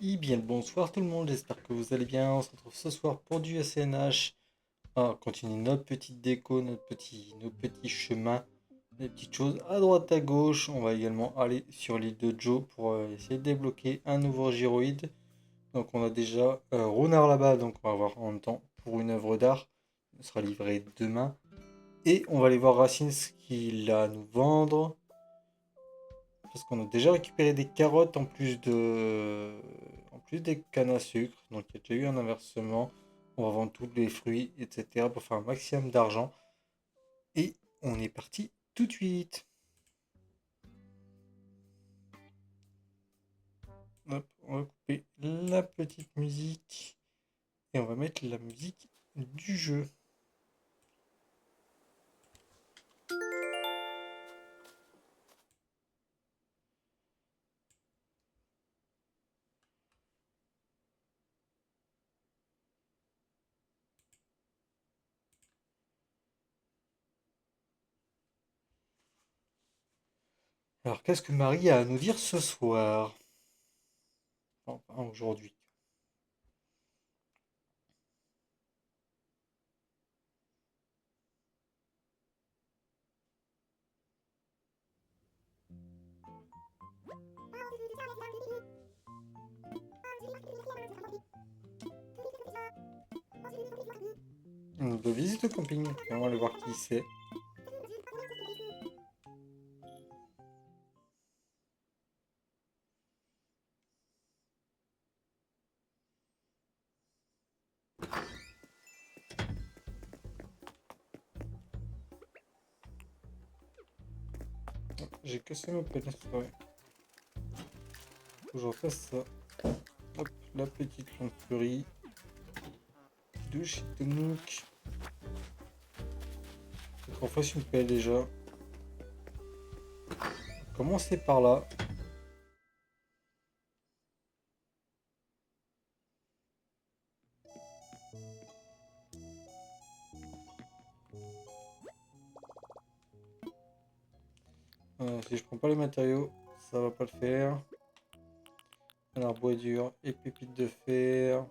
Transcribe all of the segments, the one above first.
Et bien le bonsoir tout le monde, j'espère que vous allez bien. On se retrouve ce soir pour du SNH. On continue notre petite déco, nos petits chemins, les petites choses à droite à gauche. On va également aller sur l'île de Joe pour essayer de débloquer un nouveau gyroïde. Donc on a déjà Runard là-bas, donc on va voir en même temps pour une œuvre d'art. Elle sera livrée demain. Et on va aller voir Racine ce qu'il a à nous vendre. Parce qu'on a déjà récupéré des carottes en plus des cannes à sucre. Donc il y a déjà eu un inversement. On va vendre tous les fruits, etc. pour faire un maximum d'argent. Et on est parti tout de suite. Hop, on va couper la petite musique. Et on va mettre la musique du jeu. Alors qu'est-ce que Marie a à nous dire ce soir? Enfin aujourd'hui. De visite au camping. On va aller voir qui c'est. J'ai cassé ma pelle. Ouais. Faut que je refasse ça. Hop, la petite lampe fleurie de chez Tomook. Faut qu'on fasse une pelle déjà. Commencez par là. Si je prends pas les matériaux, ça va pas le faire. Alors bois dur et pépites de fer.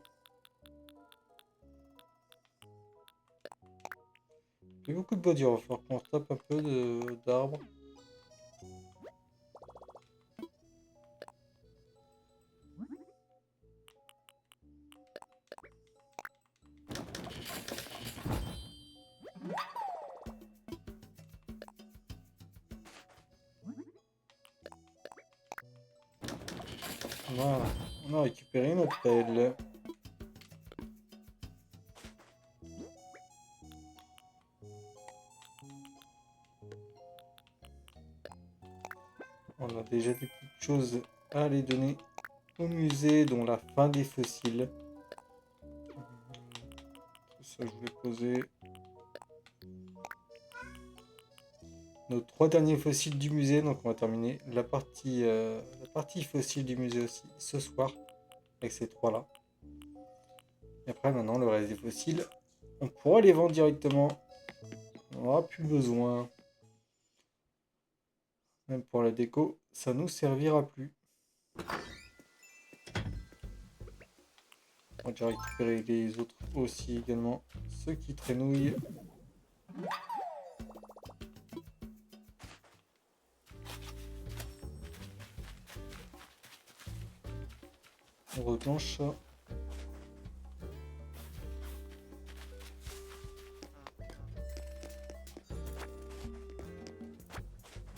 Il y a beaucoup de bois dur, il va falloir qu'on se tape un peu d'arbres. Voilà, on a récupéré notre pelle. On a déjà des petites choses à aller donner au musée, dont la fin des fossiles. Tout ça, je voulais poser. Nos trois derniers fossiles du musée, donc on va terminer la partie fossile du musée aussi ce soir, avec ces trois-là. Et après, maintenant, le reste des fossiles, on pourra les vendre directement. On n'aura plus besoin. Même pour la déco, ça nous servira plus. On va déjà récupérer les autres aussi également. Ceux qui traînouillent. On reclenche ça.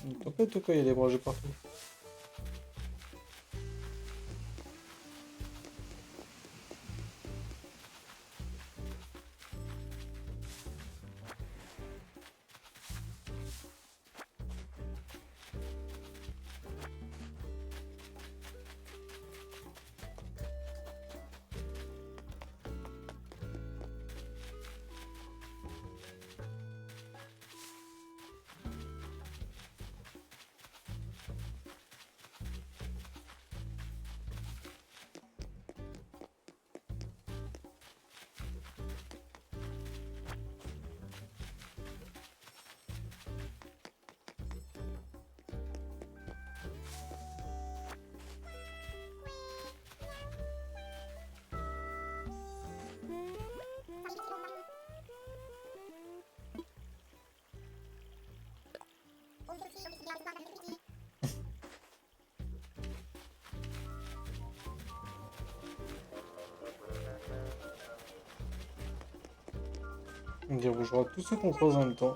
Une tempête ou quoi? Il y a des branches partout. On dire bonjour à tous ceux qu'on croise en même temps.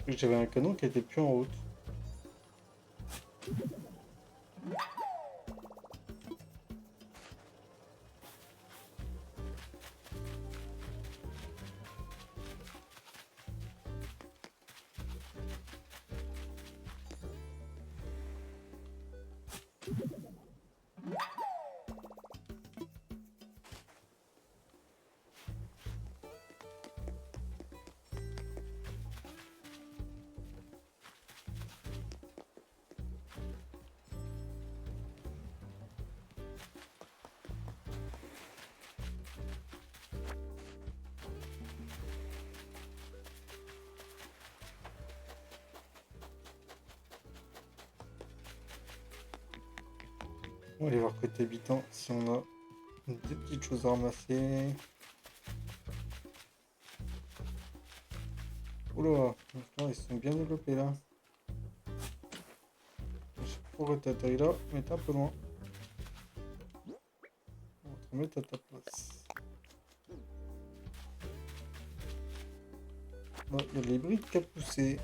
J'avais un canon qui était plus en route. On va aller voir côté habitant si on a des petites choses à ramasser. Oula, ils sont bien développés là. Je sais pas pourquoi t'as atterri là, mais t'es un peu loin. On va te mettre à ta place. Là, il y a les briques à pousser.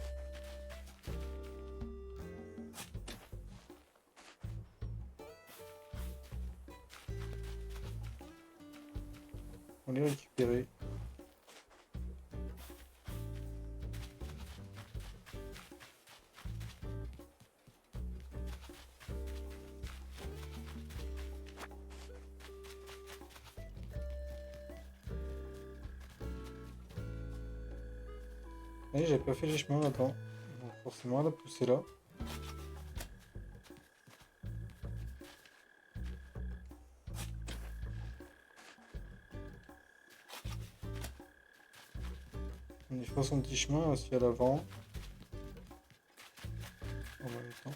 On les récupérer. Et j'avais pas fait les chemins là-dedans. Donc forcément, la poussée là. On y fera son petit chemin aussi à l'avant. En même temps.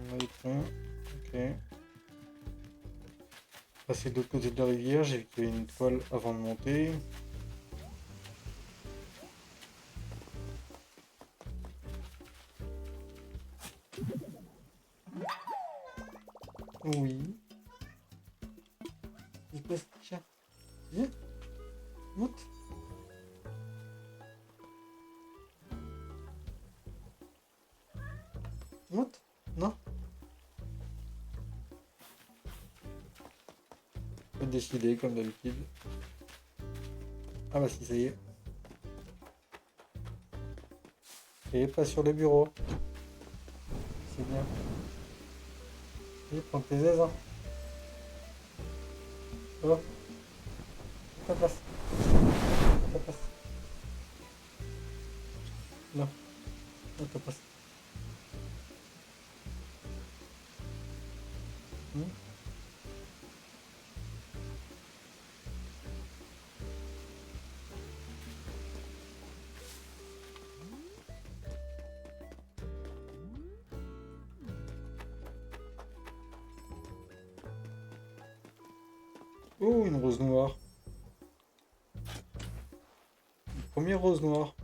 On a les points. Ok. Passer de l'autre côté de la rivière, j'ai vu qu'il y avait une toile avant de monter. Oui. Il passe, tiens. Viens. Monte. Monte. Non. Pas décidé comme d'habitude. Ah bah si, ça y est. Et pas sur le bureau. C'est bien. Et prends tes aises. Hein. Ça va. Ta place. Ta place. Là. Là, ta place. Hmm. Oh, une rose noire. Une première rose noire.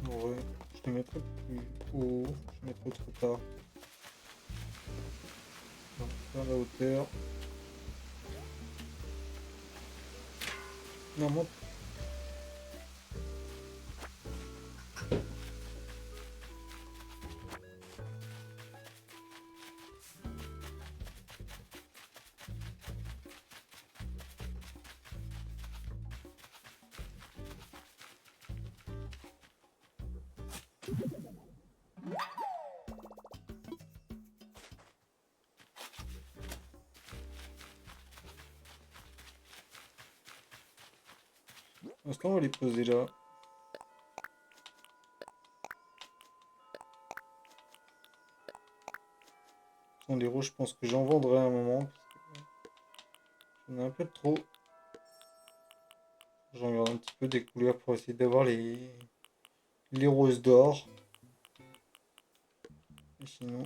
Ouais, je te mettrai plus haut. Je mettrai trop tard. Donc, faire la hauteur. Non, monte. Pour l'instant, on va les poser là. Les roses, je pense que j'en vendrai à un moment. J'en ai un peu trop. J'en regarde un petit peu des couleurs pour essayer d'avoir les roses d'or. Et sinon,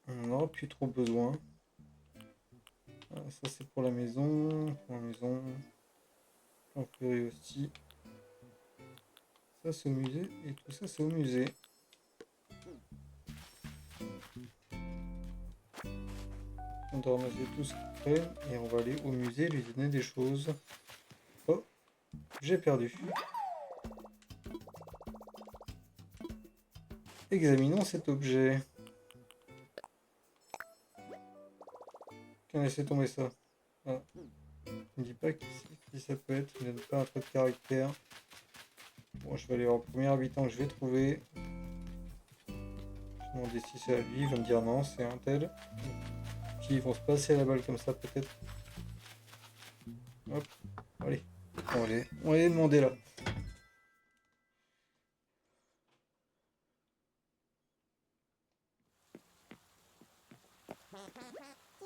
on n'en aura plus trop besoin. Voilà, ça c'est pour la maison. Pour la maison. En fleurie aussi. Ça c'est au musée. Et tout ça c'est au musée. On doit ramasser tout ce qu'il traîne. Et on va aller au musée lui donner des choses. Oh, j'ai perdu. Examinons cet objet. Qui a laissé tomber ça? Ah. Il ne dit pas qui ça peut être. Il ne donne pas un trait de caractère. Bon, je vais aller voir le premier habitant que je vais trouver. Je vais demander si c'est à lui. Il va me dire non, c'est un tel. Puis ils vont se passer la balle comme ça peut-être. Hop, allez. On va aller demander là.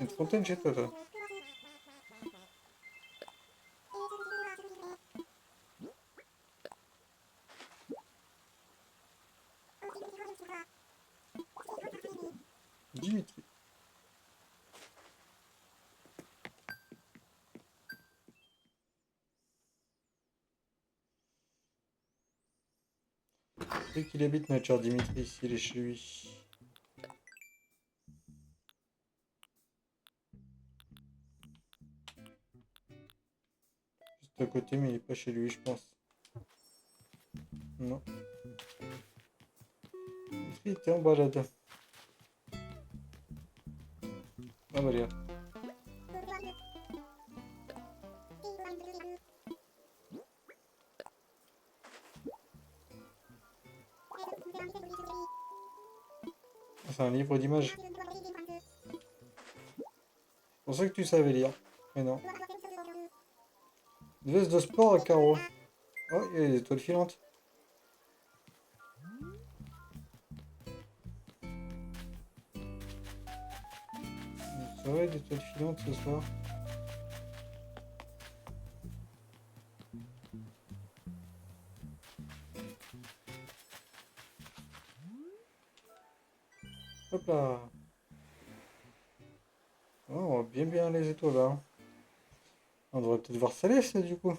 Une fontaine chez toi, toi. Dimitri. Dès qu'il habite notre cher Dimitri, s'il est chez lui. Juste à côté, mais il est pas chez lui, je pense. Non. Dimitri était en balade. Ah bah là. C'est un livre d'images. C'est pour ça que tu savais lire. Mais non. Une veste de sport à carreaux. Oh, il y a des étoiles filantes. C'est vrai, des étoiles filantes ce soir. Hop là. Oh, on voit bien les étoiles là. On devrait peut-être voir Céleste là du coup.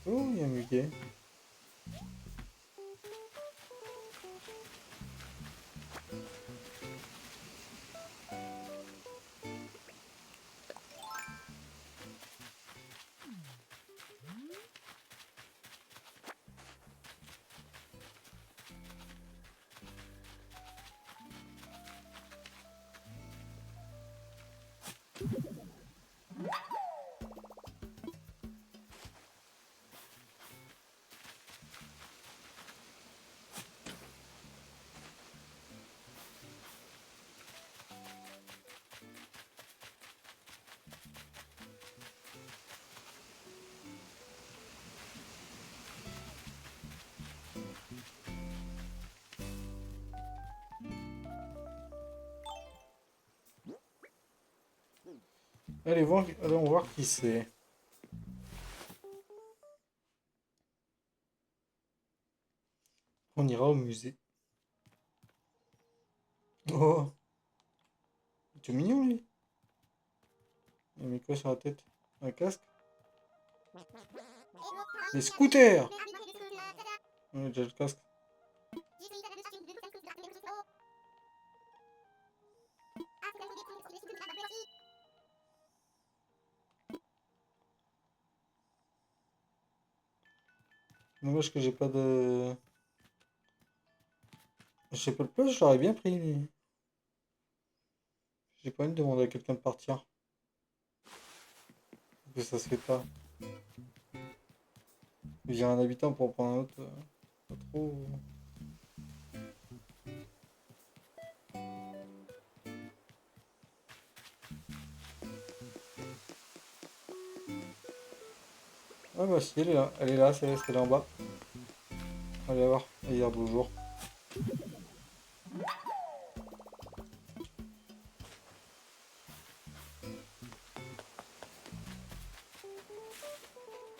Oh, il y a un muguet. Allons voir qui c'est. On ira au musée. Oh, c'est mignon lui. Il a mis quoi sur la tête? Un casque? Les scooters! On a déjà le casque. Dommage que j'ai pas de. J'ai pas de place, j'aurais bien pris lui. J'ai pas envie de demander à quelqu'un de partir. Que ça se fait pas. Virer un habitant pour prendre un autre, pas trop. Ah bah si, elle est là, c'est restée là en bas. Allez voir, hier beau jour.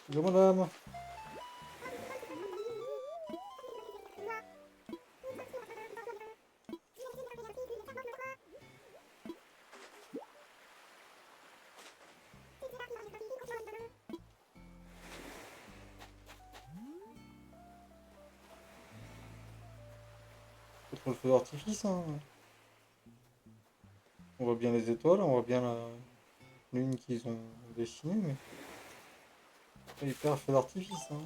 Bonjour madame. Faut trop le feu d'artifice, hein. On voit bien les étoiles, on voit bien la lune qu'ils ont dessinée, mais pas hyper feu d'artifice, hein.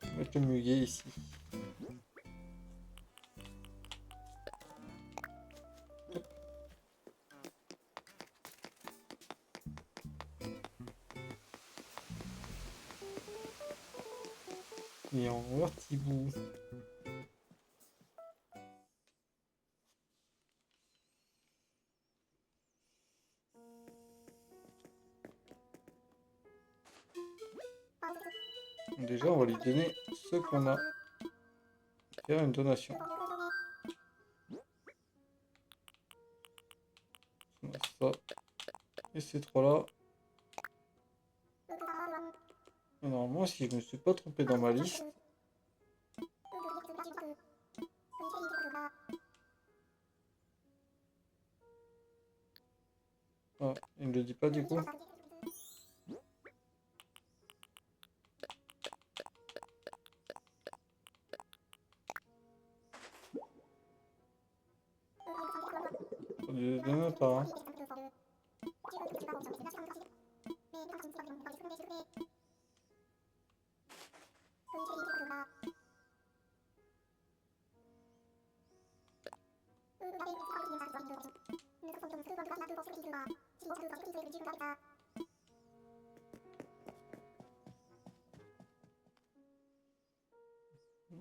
On va mettre le muguet ici. Et en vertibou. Déjà, on va lui donner ce qu'on a. Faire une donation. On a ça. Et ces trois-là. Et normalement, si je me suis pas trompé dans ma liste. Ah, il me le dit pas du coup. De notre part, hein.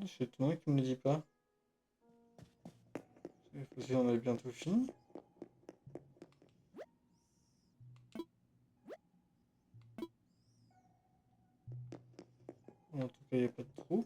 C'est étonnant qu'il me le dit pas. Si on avait bientôt fini. En tout cas, il n'y a pas de trou.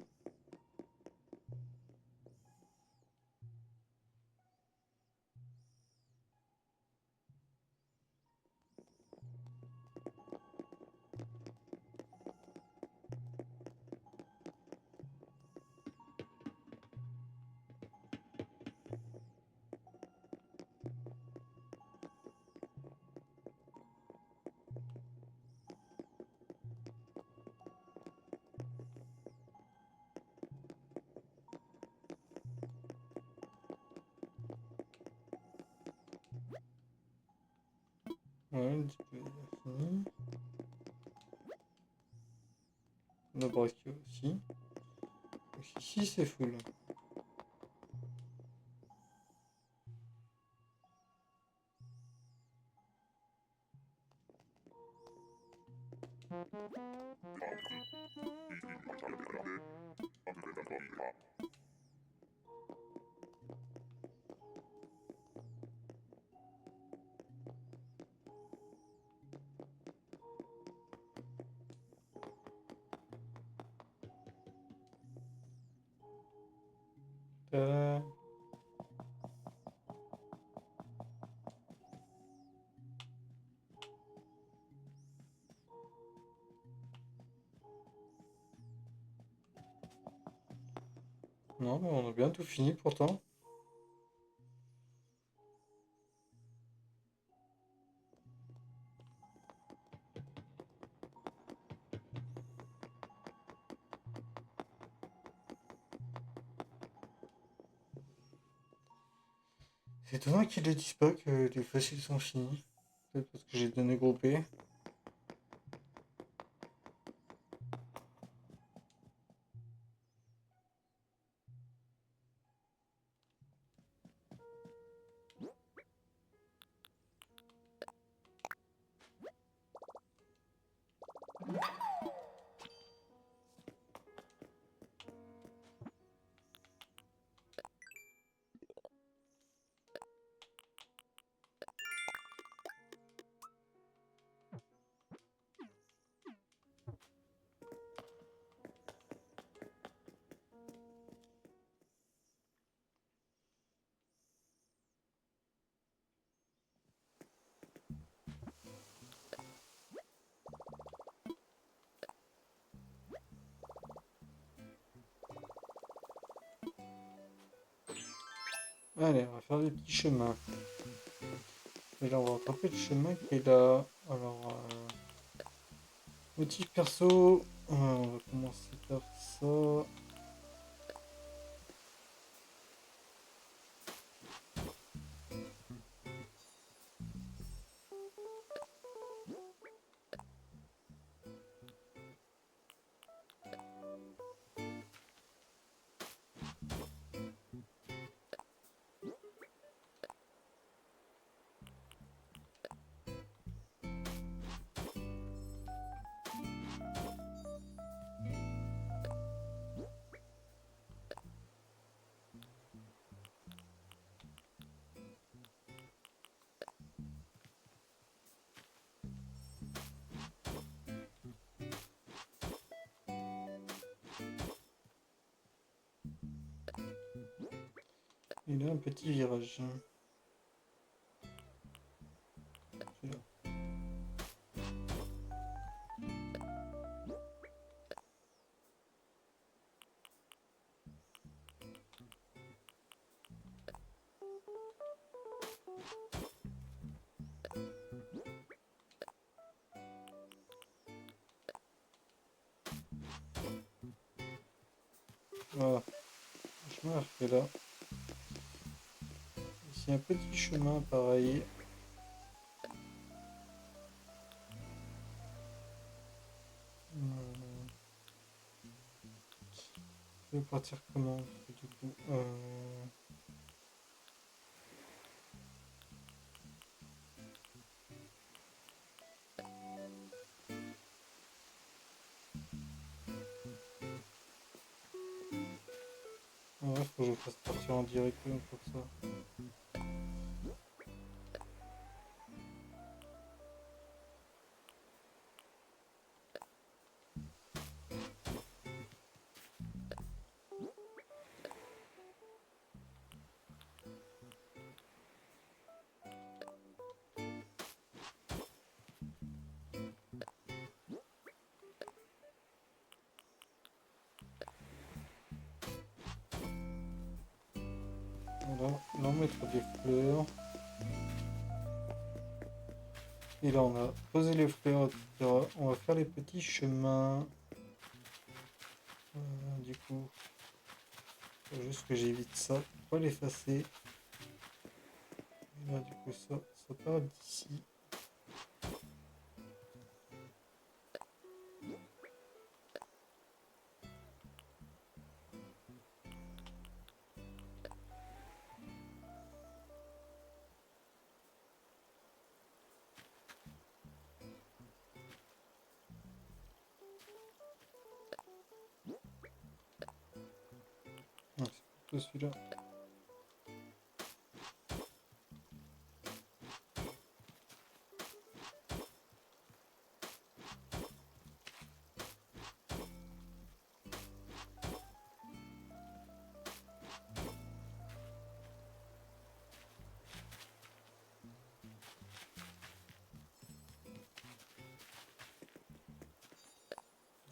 Ouais, le petit peu fini. Le braquet aussi. Donc ici, c'est full. Tada. Non, mais on a bien tout fini pourtant. C'est étonnant qu'ils ne disent pas que les fossiles sont finis. Peut-être parce que j'ai donné groupé. Allez, on va faire des petits chemins. Et là, on va rattraper le chemin qui est là. Alors, motif perso, on va commencer par ça. Et là, un petit virage. Celui-là. Voilà, le chemin est fait là. Ici, un petit chemin pareil. Je vais partir comment du coup ouais, faut que je fasse partir en direct pour ça. Voilà, là on mettra des fleurs. Et là on a posé les fleurs, etc. On va faire les petits chemins. Du coup, faut juste que j'évite ça pour pas l'effacer. Et là du coup ça part d'ici. Non, c'est plutôt celui-là.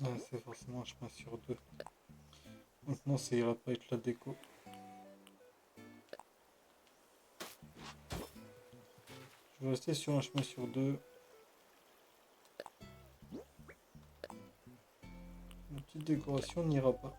Ouais, c'est forcément un chemin sur deux. Maintenant ça ira pas être la déco. Je vais rester sur un chemin sur deux. La petite décoration n'ira pas.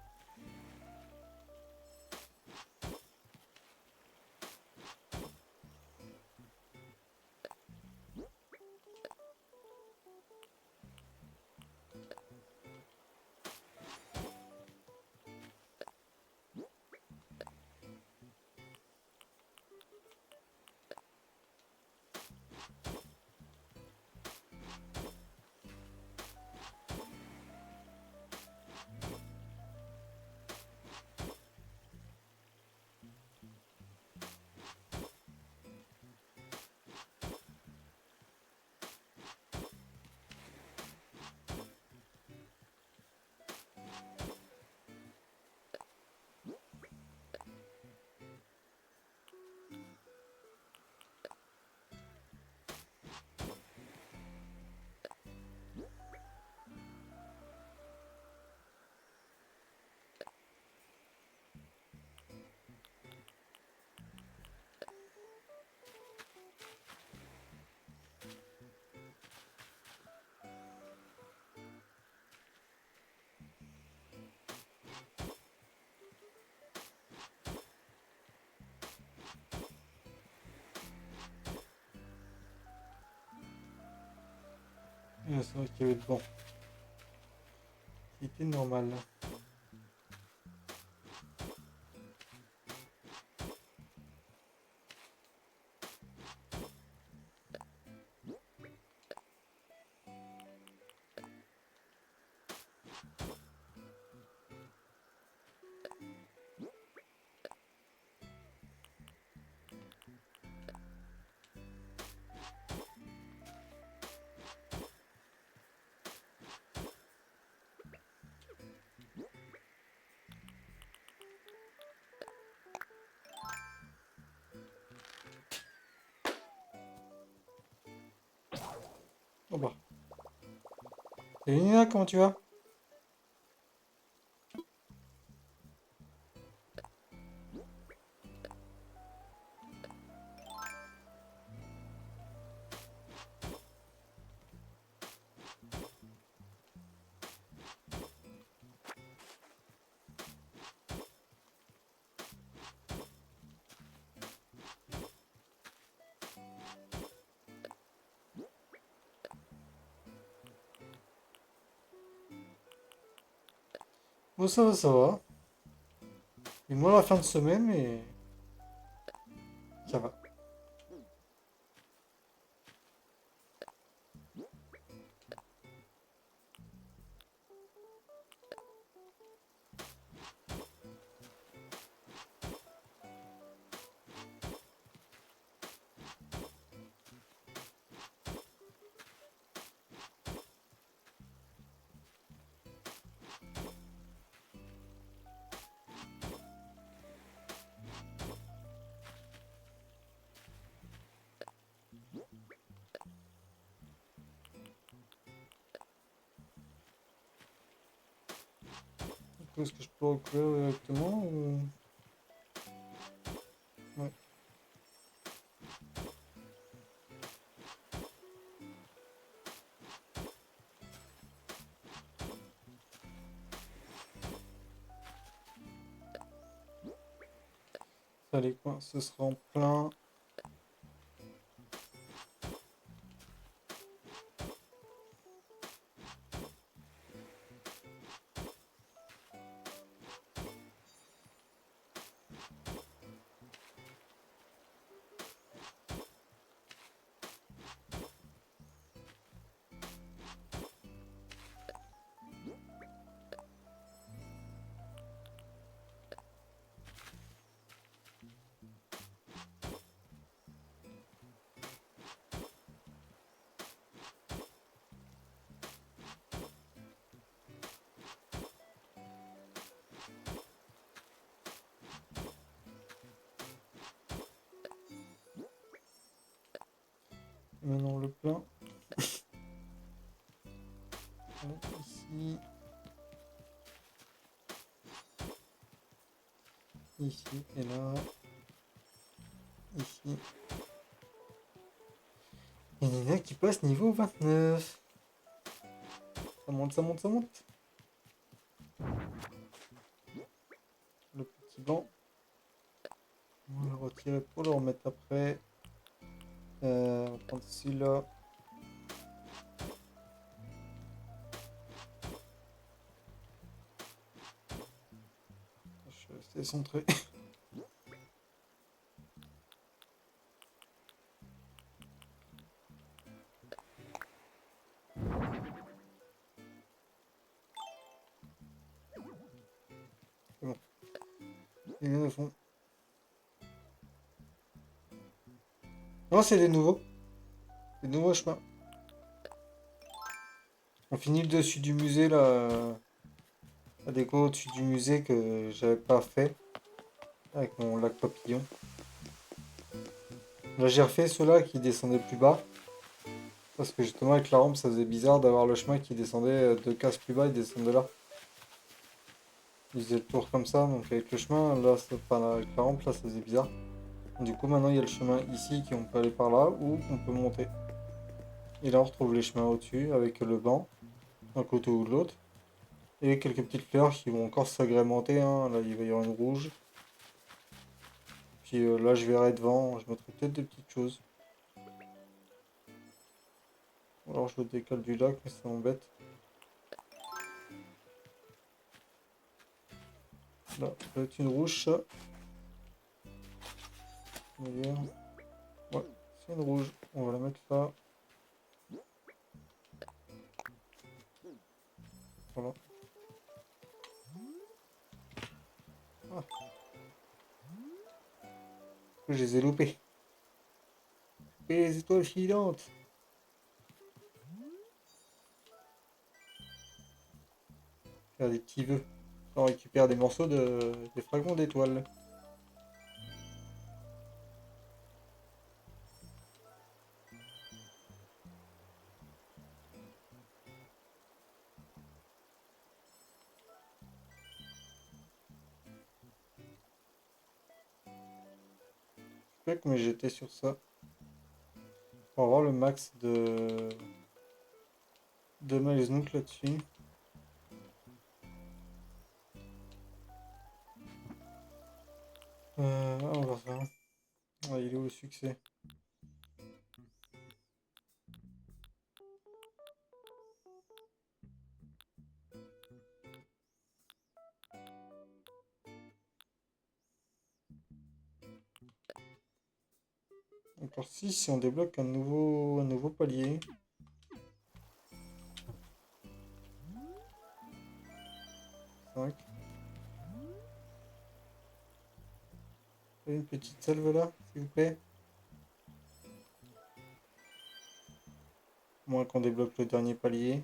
C'est vrai qu'il y avait le vent. C'était normal. Oh bah. Salut Nina, comment tu vas? Bon, ça va, ça va. Et moi, la fin de semaine, mais ça va. Est-ce que je peux recouvrir directement ou... Ouais. Ça, les coins, ce sera en plein. Maintenant le plein. Ici. Ici et là. Ici. Et Nina qui passe niveau 29. Ça monte, ça monte, ça monte. Le petit banc. On va le retirer pour le remettre après. On va prendre celui-là. Je vais rester centré. C'est bon. Il vient au fond. Non, c'est des nouveaux. Des nouveaux chemins. On finit le dessus du musée là. La déco au-dessus du musée que j'avais pas fait. Avec mon lac papillon. Là j'ai refait ceux-là qui descendaient plus bas. Parce que justement avec la rampe ça faisait bizarre d'avoir le chemin qui descendait 2 cases plus bas et descendre de là. Il faisait le tour comme ça, donc avec le chemin, là, enfin, avec la rampe, là, ça faisait bizarre. Du coup, maintenant, il y a le chemin ici qu'on peut aller par là ou qu'on peut monter. Et là, on retrouve les chemins au-dessus avec le banc, d'un côté ou de l'autre. Et quelques petites fleurs qui vont encore s'agrémenter, hein. Là, il va y avoir une rouge. Puis là, je verrai devant, je mettrai peut-être des petites choses. Alors je le décale du lac, mais ça m'embête. Là, ça va être une rouge, ça. D'ailleurs, ouais, c'est une rouge. On va la mettre là. Voilà. Ah, je les ai loupés. Et les étoiles filantes. Faire des petits vœux. On récupère des morceaux des fragments d'étoiles. Je sais pas combien j'étais sur ça. On va voir le max de Miles là-dessus. On va voir ça. Ah, il est où le succès? Encore 6 si on débloque un nouveau palier. 5. Une petite salve là, s'il vous plaît. Moins qu'on débloque le dernier palier.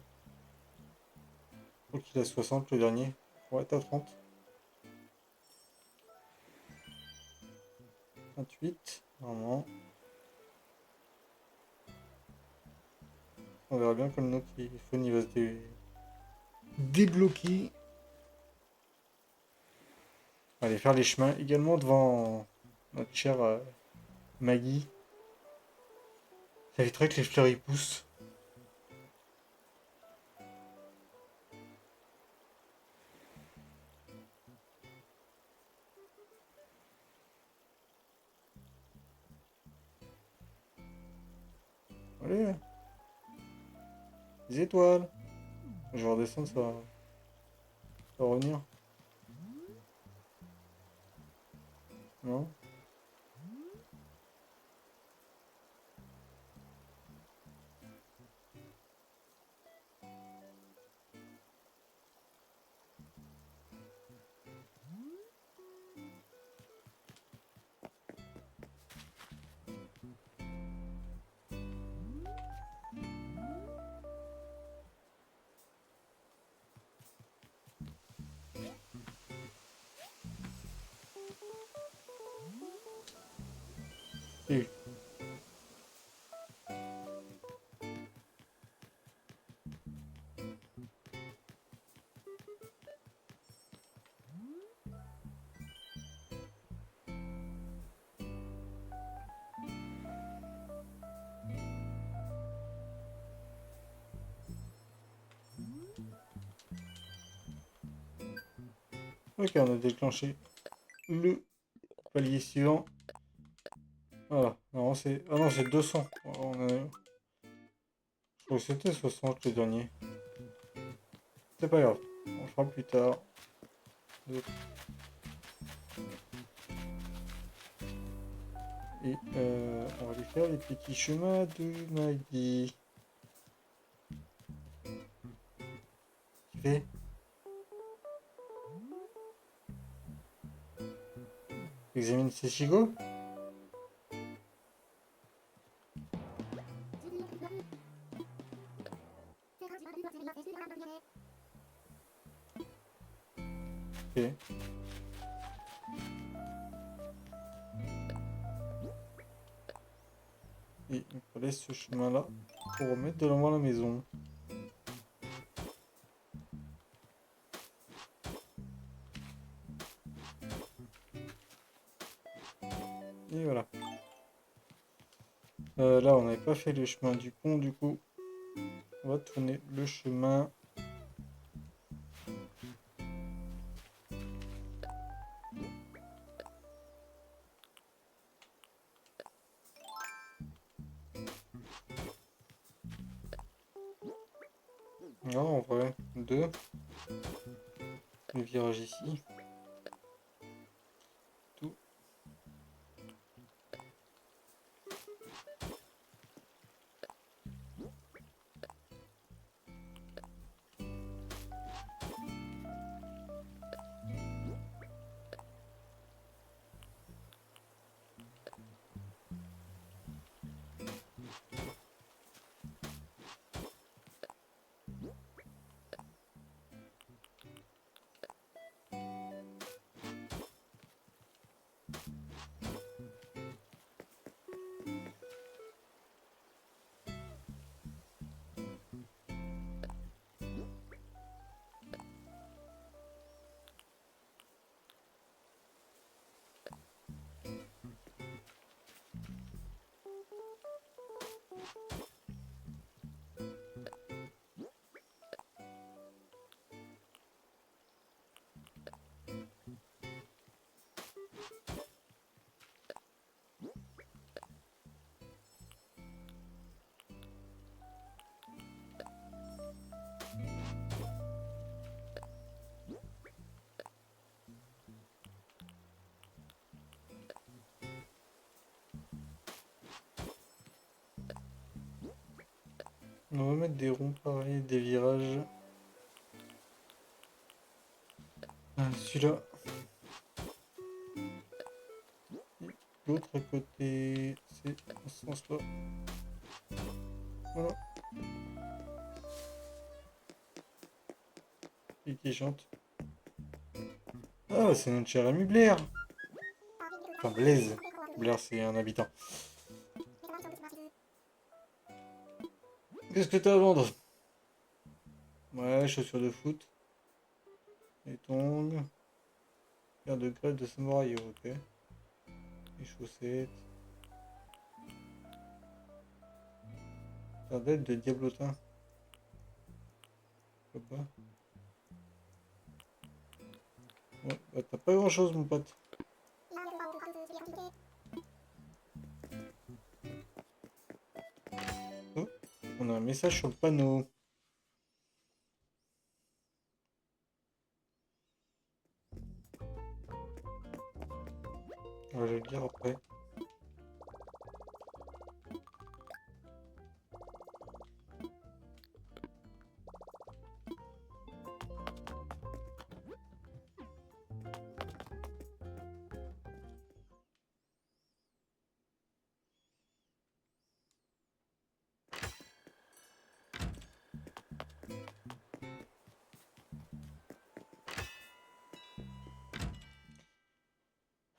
Faut qu'il a 60 le dernier. Ouais, t'as 30. 28. Normalement. On verra bien comme notre iPhone il va se débloquer. On va aller faire les chemins également devant notre chère Maggie. Ça éviterait que les fleurs y poussent. Allez, les étoiles. Je vais redescendre, ça va revenir. Non? Si. Ok, on a déclenché le palier suivant. Voilà. Non, c'est... Ah non, c'est 200. Je crois que c'était 60 le dernier. C'est pas grave. On le fera plus tard. Et on va aller faire les petits chemins de Maggie. Tu fais? Examine ses chigots? Ok. Et il fallait ce chemin-là pour remettre de l'eau à la maison. Et voilà. Là, on n'avait pas fait le chemin du pont, du coup, on va tourner le chemin. Non, en vrai, deux. Le virage ici. Tout. On va mettre des ronds pareil, des virages. Ah, celui-là. L'autre à côté, c'est dans ce sens-là. Voilà. Et qui chante. Ah, c'est notre cher ami Blair. Enfin, Blaise. Blair, c'est un habitant. Qu'est-ce que t'as à vendre? Ouais, chaussures de foot. Les tongs. Paire de greffes de samouraï, ok. Les chaussettes. Sardelle de diablotin. Pourquoi pas? Ouais, bah t'as pas grand chose, mon pote. Oh, on a un message sur le panneau. Je vais le lire après.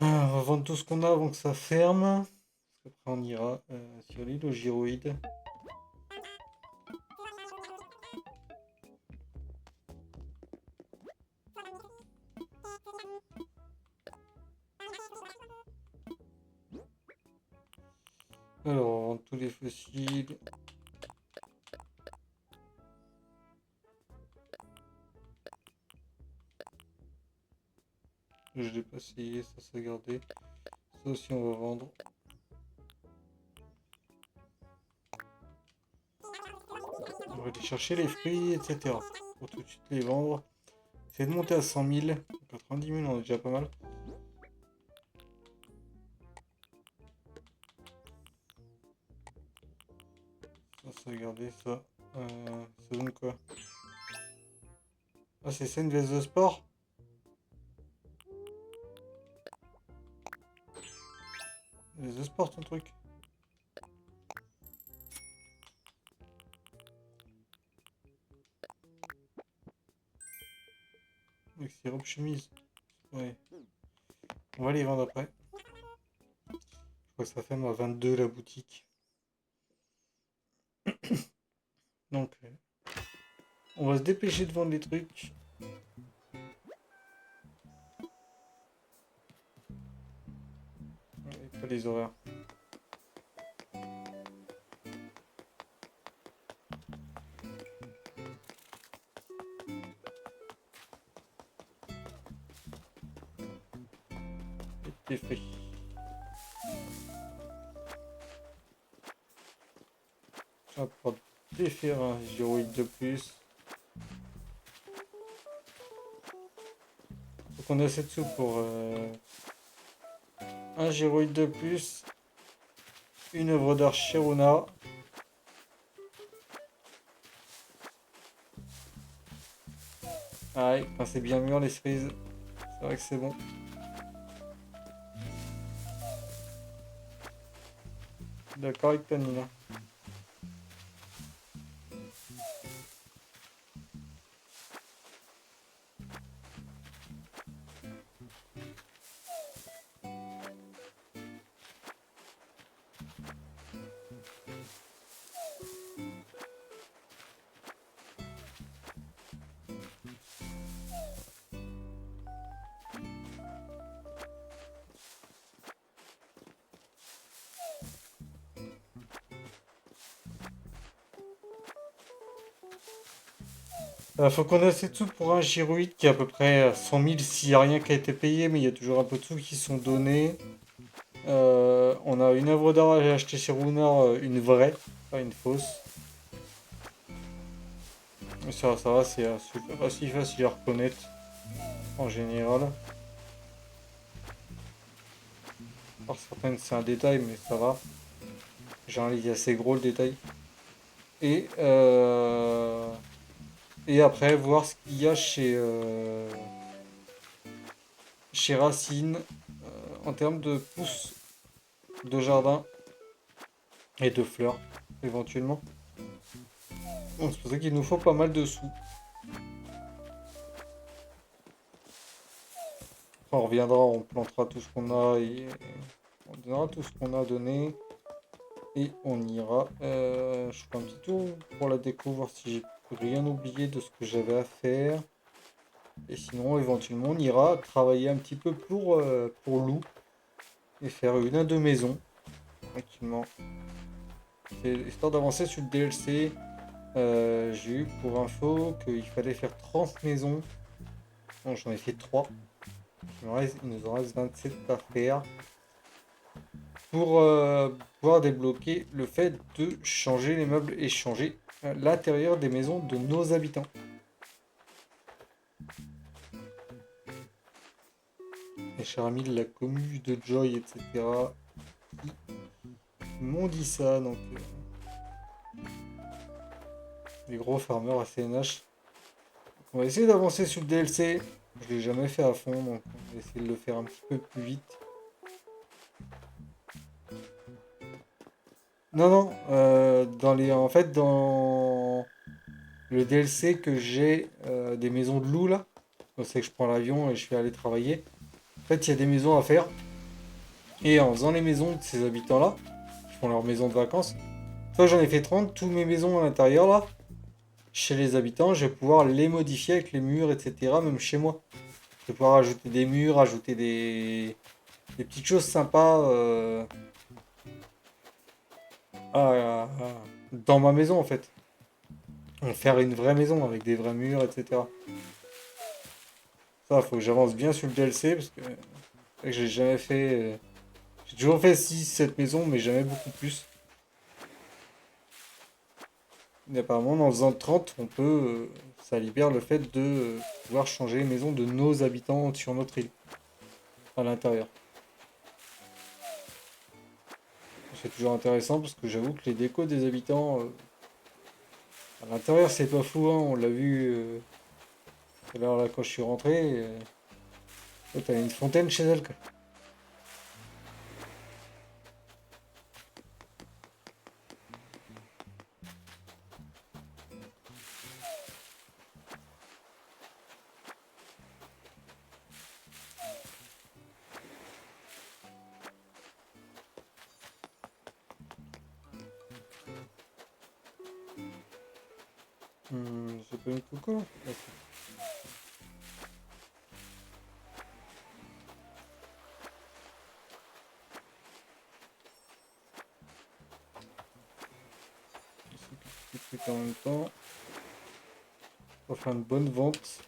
Ah, on va vendre tout ce qu'on a avant que ça ferme. Parce qu'après on ira sur l'île aux gyroïdes. Alors, on va vendre tous les fossiles. Je l'ai pas essayé, ça s'est gardé. Ça aussi on va vendre. On va aller chercher les fruits, etc. Pour tout de suite les vendre. C'est de monter à 100 000. 90 000, on est déjà pas mal. Ça s'est gardé, ça. Ça donne quoi? Ah, c'est ça une veste de sport? Veste de sport ton truc. Avec ses robes chemises. Ouais. On va les vendre après. Je crois que ça fait moi 22 la boutique. Donc, on va se dépêcher de vendre les trucs. Ouais, pas les horaires. Et des fruits. On va pouvoir défaire un gyroïde de plus. qu'on ait assez de sous pour un gyroïde de plus, une œuvre d'art Sharona. Ah, quand c'est bien mûr les cerises, c'est vrai que c'est bon. D'accord avec toi, Nina. Faut qu'on ait assez de sous pour un gyroïde qui est à peu près à 100 000 s'il n'y a rien qui a été payé, mais il y a toujours un peu de sous qui sont donnés. On a une œuvre d'art à acheter chez Runar, une vraie, pas une fausse. Ça va, c'est assez facile à reconnaître en général. Par certaines, c'est un détail, mais ça va. Genre, il est assez gros le détail. Et, euh, et après, voir ce qu'il y a chez Racine en termes de pousses de jardin et de fleurs, éventuellement. Donc, c'est pour ça qu'il nous faut pas mal de sous. On reviendra, on plantera tout ce qu'on a et on donnera tout ce qu'on a donné. Et on ira. Je ferai un petit tour pour la déco, voir si j'ai rien oublié de ce que j'avais à faire. Et sinon, éventuellement, on ira travailler un petit peu pour Lou et faire une à deux maisons, tranquillement. C'est histoire d'avancer sur le DLC. J'ai eu pour info qu'il fallait faire 30 maisons. Bon, j'en ai fait 3. Il nous en reste 27 à faire pour pouvoir débloquer le fait de changer les meubles et changer l'intérieur des maisons de nos habitants. Les chers amis de la commu de Joy, etc. qui m'ont dit ça, donc les gros farmers à CNH. On va essayer d'avancer sur le DLC. Je l'ai jamais fait à fond, donc on va essayer de le faire un petit peu plus vite. Non, non, en fait, dans le DLC que j'ai des maisons de loups là, c'est que je prends l'avion et je vais aller travailler. En fait, il y a des maisons à faire. Et en faisant les maisons de ces habitants-là, qui font leur maison de vacances, toi j'en ai fait 30, toutes mes maisons à l'intérieur là, chez les habitants, je vais pouvoir les modifier avec les murs, etc. Même chez moi. Je vais pouvoir ajouter des murs, ajouter des petites choses sympas dans ma maison en fait. En faire une vraie maison avec des vrais murs, etc. Ça, faut que j'avance bien sur le DLC parce que j'ai jamais fait. J'ai toujours fait 6 7 maisons, mais jamais beaucoup plus. Et apparemment, en faisant 30, ça libère le fait de pouvoir changer les maisons de nos habitants sur notre île, à l'intérieur. C'est toujours intéressant parce que j'avoue que les décos des habitants à l'intérieur, c'est pas fou, hein. On l'a vu tout à l'heure là quand je suis rentré. T'as une fontaine chez elle, quoi. C'est pas une coco. Petit truc en même temps. On va faire une bonne vente.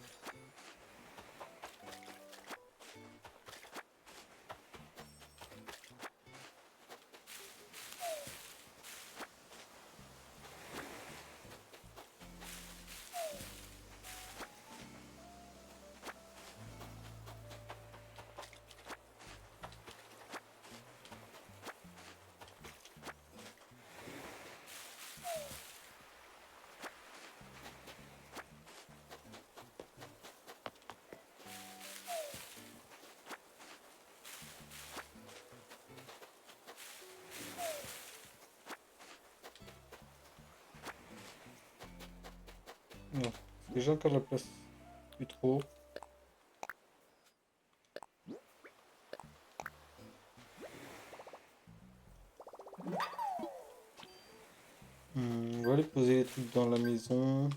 Non, parce que j'ai encore de la place. Plus trop. On va aller poser les trucs dans la maison.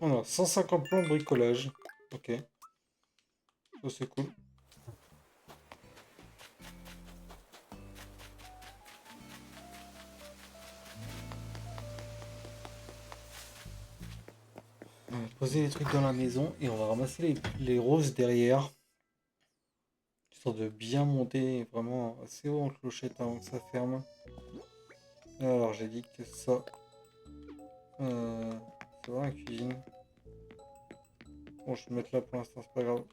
On a 150 plans de bricolage. Ok, ça c'est cool. On va poser les trucs dans la maison et on va ramasser les roses derrière. Histoire de bien monter vraiment assez haut en clochette avant que ça ferme. Alors j'ai dit que ça, ça va la cuisine. Bon, je vais mettre là pour l'instant, c'est pas grave.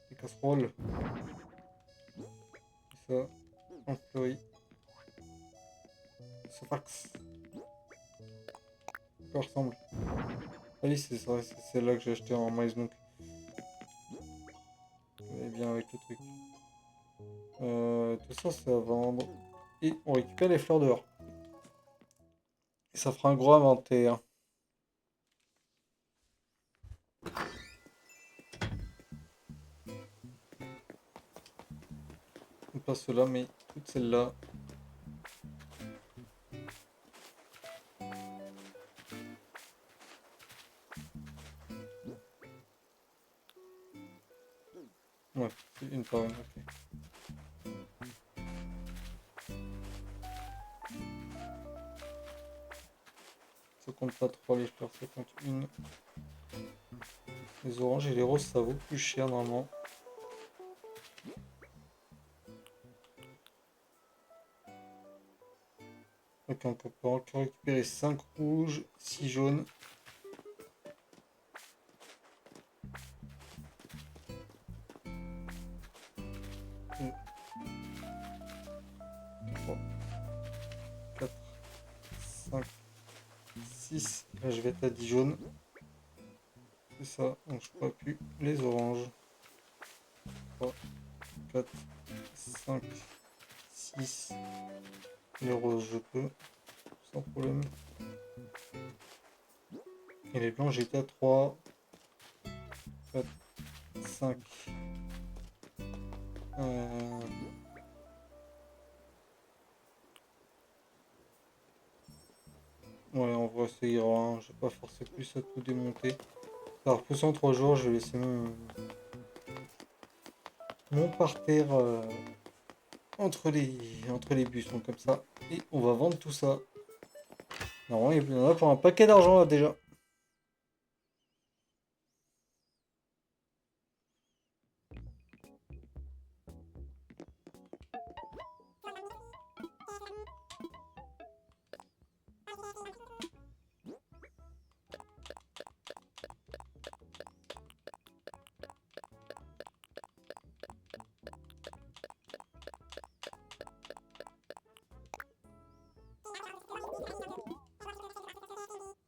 Les casseroles. Et ça, en fleurie. Ça fax. Ça ressemble. Ah oui, c'est ça, c'est celle-là que j'ai acheté en maïs donc. Elle est bien avec le truc. Tout ça, c'est à vendre. Et on récupère les fleurs dehors. Et ça fera un gros inventaire. Pas ceux-là, mais toutes celles-là. Ouais, c'est une par une, ok. Ça compte pas trop les fleurs, ça compte une. Les oranges et les roses, ça vaut plus cher normalement. Ok, on peut encore récupérer 5 rouges, 6 jaunes. Et 3, 4, 5, 6. Là, je vais être à 10 jaunes. C'est ça, donc je crois plus les oranges. 3, 4, 5, 6. Les roses, je peux, sans problème. Et les blancs, j'étais à 3, 4, 5. Ouais, en vrai, ça ira, hein. Je vais pas forcer plus à tout démonter. Alors, plus en 3 jours, je vais laisser mon parterre entre les buissons comme ça. Et on va vendre tout ça. Normalement, il y en a pour un paquet d'argent là déjà.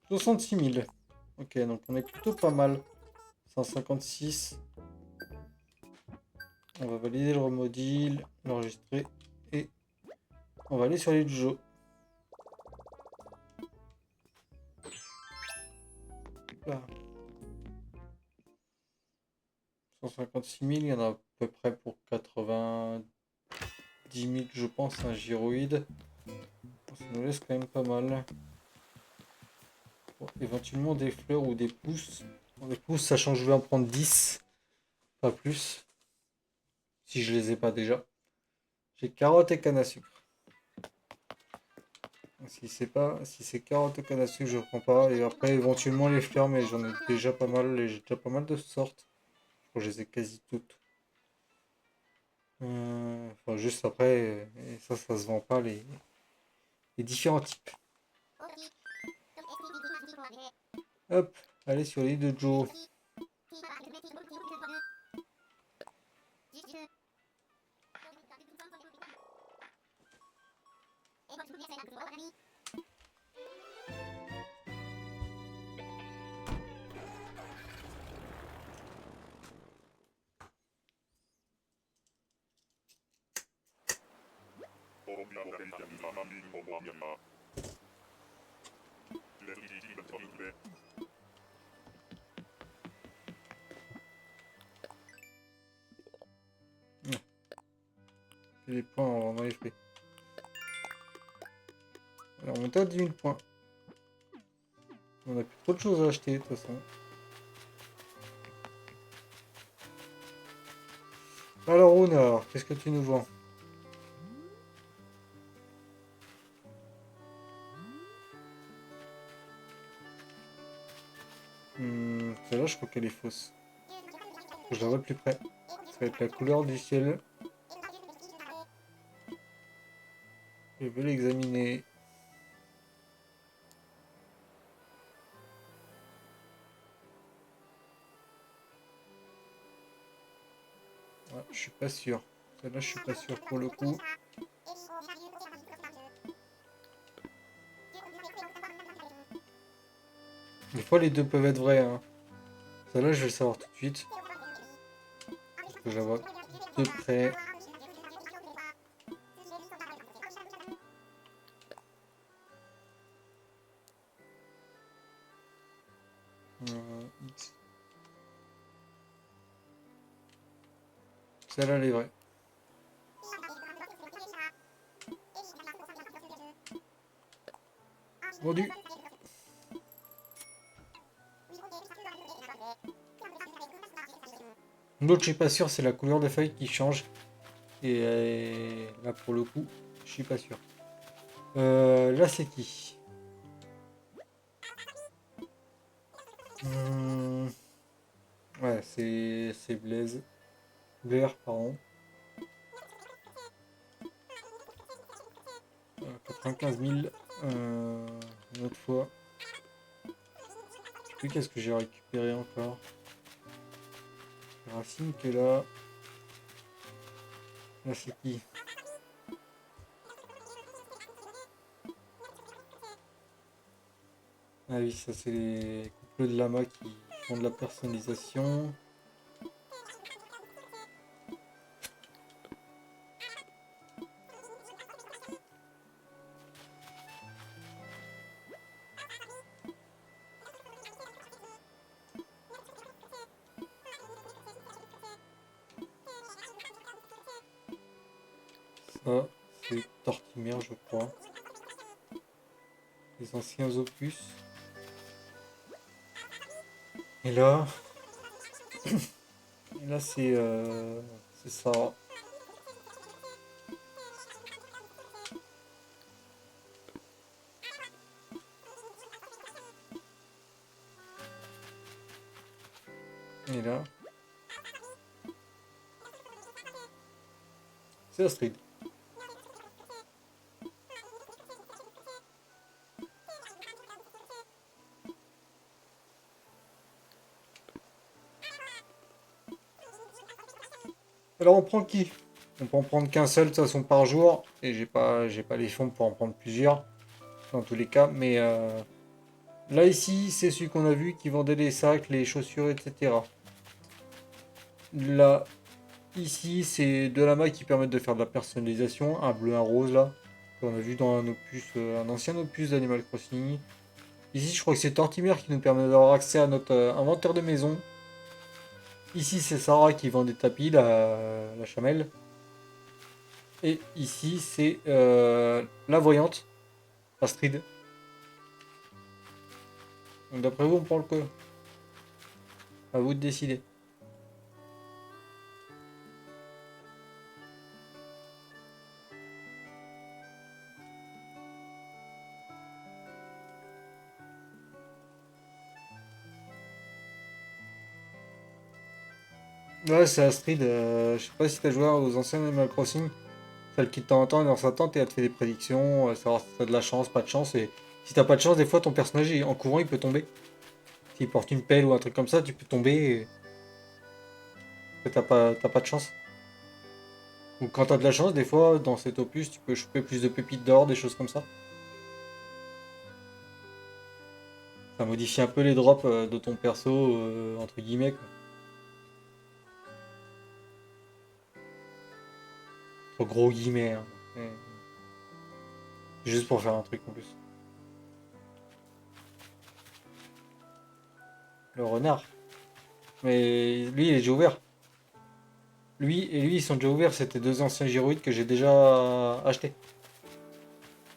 « 66 000. Ok, donc on est plutôt pas mal. 156. On va valider le remodile, l'enregistrer. Et on va aller sur les Jojo. Là. 156 000, il y en a à peu près pour 90 000, je pense, un gyroïde. Ça nous laisse quand même pas mal. Bon, éventuellement des fleurs ou des pousses. Bon, des pousses, sachant que je vais en prendre 10, pas plus. Si je les ai pas déjà. J'ai carottes et canne à sucre. Si c'est carottes et canne à sucre, je prends pas. Et après, éventuellement les fleurs, mais j'en ai déjà pas mal. J'ai déjà pas mal de sortes. Je crois que je les ai quasi toutes. Enfin, juste après, et ça se vend pas les différents types. Hop, allez sur l'île de Joe. Et les points ont vraiment effet. Alors, on monte à 10 000 points. On a plus trop de choses à acheter, de toute façon. Alors, Honor, qu'est-ce que tu nous vends? Celle-là, je crois qu'elle est fausse. Je la vois de plus près. Ça va être la couleur du ciel. Je vais l'examiner. Ah, je suis pas sûr. Celle-là, je suis pas sûr pour le coup. Des fois, les deux peuvent être vrais. Hein. Celle-là, je vais le savoir tout de suite. Parce que je la vois de près. X. Celle-là, elle est vraie. Vendu. L'autre, je suis pas sûr, c'est la couleur des feuilles qui change. Et là, pour le coup, je suis pas sûr. Là, c'est qui? Ouais, c'est Blaise. Blair, pardon. 95 000. Une autre fois. Je sais plus qu'est-ce que j'ai récupéré encore. Racine qui est là. Là, c'est qui? Ah oui, ça, c'est les couples de lama qui font de la personnalisation. Ça, c'est Tortimère, je crois. Les anciens opus. Et là, c'est ça. Et là, c'est Astrid. Alors on prend qui? On peut en prendre qu'un seul de toute façon par jour. Et j'ai pas les fonds pour en prendre plusieurs. Dans tous les cas. Mais là ici, c'est celui qu'on a vu qui vendait les sacs, les chaussures, etc. Là, ici, c'est de la maille qui permettent de faire de la personnalisation. Un bleu, un rose là. Qu'on a vu dans un opus, un ancien opus d'Animal Crossing. Ici, je crois que c'est Tortimère qui nous permet d'avoir accès à notre inventaire de maison. Ici, c'est Sarah qui vend des tapis, la chamelle. Et ici, c'est la voyante, Astrid. Donc d'après vous, on prend le quoi? À vous de décider. Ouais, c'est Astrid. Je sais pas si t'as joué aux anciens Animal Crossing. Celle qui de temps en temps est dans sa tente et elle te fait des prédictions, savoir si t'as de la chance, pas de chance. Et si t'as pas de chance, des fois ton personnage en courant il peut tomber. S'il porte une pelle ou un truc comme ça, tu peux tomber et t'as pas de chance. Ou quand t'as de la chance, des fois dans cet opus, tu peux choper plus de pépites d'or, des choses comme ça. Ça modifie un peu les drops de ton perso, entre guillemets, quoi. Entre gros guillemets, hein. Juste pour faire un truc en plus. Le renard. Mais lui, il est déjà ouvert. Lui et lui, ils sont déjà ouverts. C'était deux anciens gyroïdes que j'ai déjà achetés.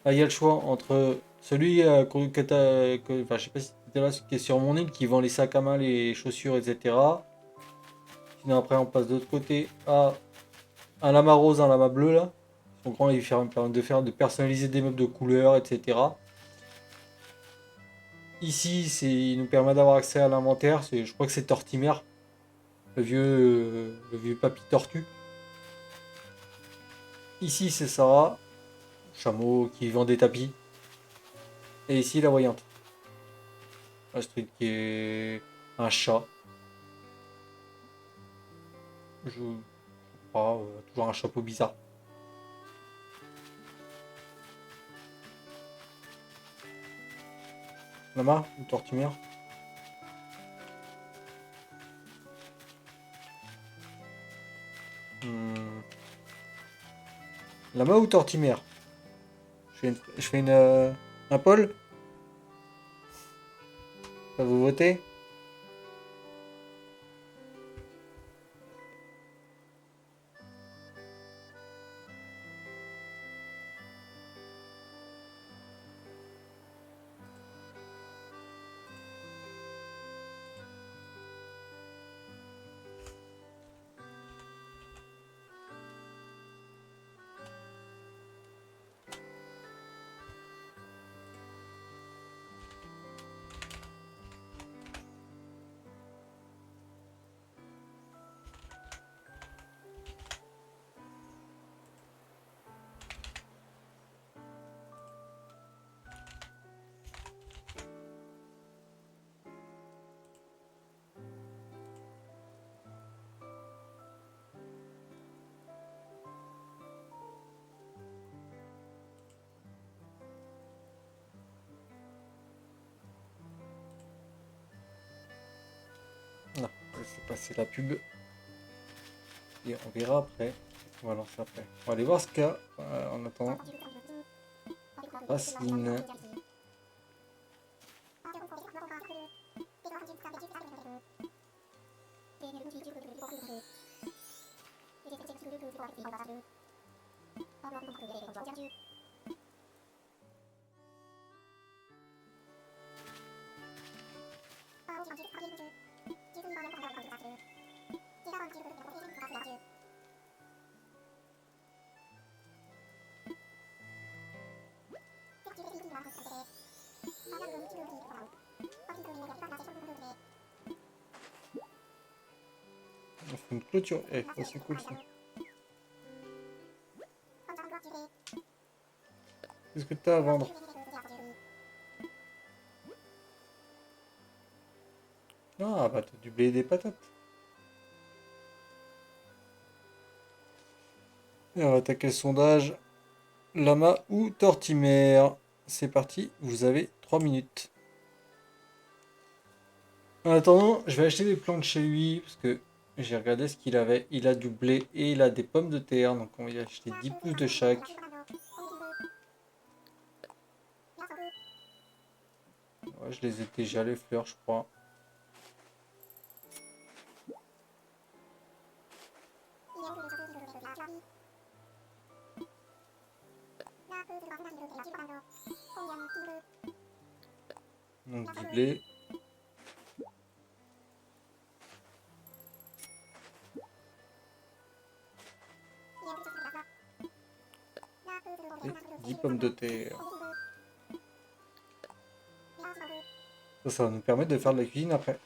Là, il y a le choix entre celui que t'as. Enfin, je sais pas si t'étais là, qui est sur mon île, qui vend les sacs à main, les chaussures, etc. Sinon, après, on passe de l'autre côté à un lama rose, un lama bleu, là. Ils sont grands, ils permettent de personnaliser des meubles de couleur, etc. Ici, il nous permet d'avoir accès à l'inventaire. Je crois que c'est Tortimer, le vieux papy tortue. Ici, c'est Sarah, chameau qui vend des tapis. Et ici, la voyante. Astrid qui est un chat. Je crois, toujours un chapeau bizarre. Lama ou Tortimer? Hmm. Lama ou Tortimer? Un poll? Ça vous votez? Non, c'est passer la pub. Et on verra après. On va lancer après. On va aller voir ce qu'il y a en attendant. Racine. On fait une clôture. Eh, ça c'est cool ça. Qu'est-ce que t'as à vendre? Ah bah t'as du blé et des patates. Et on va attaquer le sondage. Lama ou Tortimer? C'est parti, vous avez 3 minutes. En attendant, je vais acheter des plantes chez lui parce que j'ai regardé ce qu'il avait. Il a du blé et il a des pommes de terre, donc on va y acheter 10 pouces de chaque. Ouais, je les ai déjà les fleurs, je crois. Donc du blé. Et 10 pommes de terre. Ça va nous permettre de faire de la cuisine après.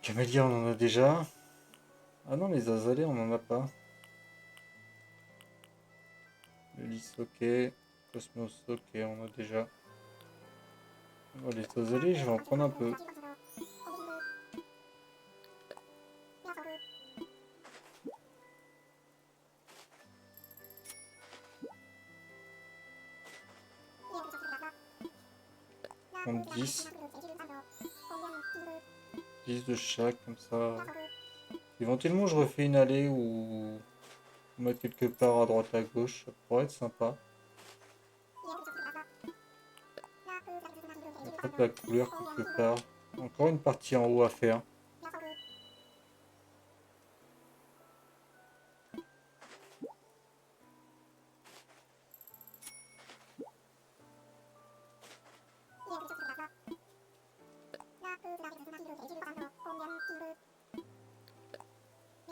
Camélia, on en a déjà. Ah non, les azalées, on en a pas. Le lys, ok. Cosmos, ok, on a déjà. Oh, les azalées, je vais en prendre un peu. On 10. 10 de chaque, comme ça. Éventuellement, je refais une allée ou mettre quelque part à droite à gauche. Ça pourrait être sympa. Mettre la couleur quelque part. Encore une partie en haut à faire.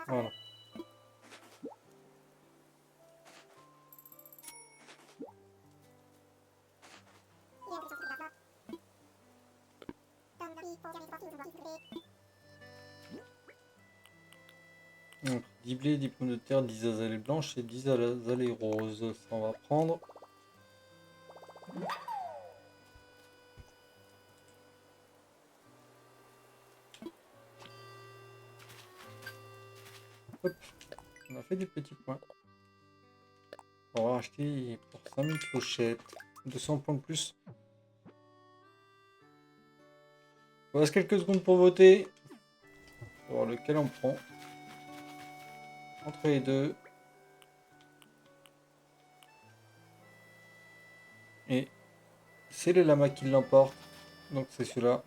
Voilà. Donc, 10 blés, 10 pommes de terre, 10 azalées blanches et 10 azalées roses. Ça, on va prendre. Hop. On a fait des petits points. On va acheter pour 5000 clochettes. 200 points de plus. Il reste quelques secondes pour voter. On va voir lequel on prend. Entre les deux. Et c'est le lama qui l'emporte. Donc c'est celui-là.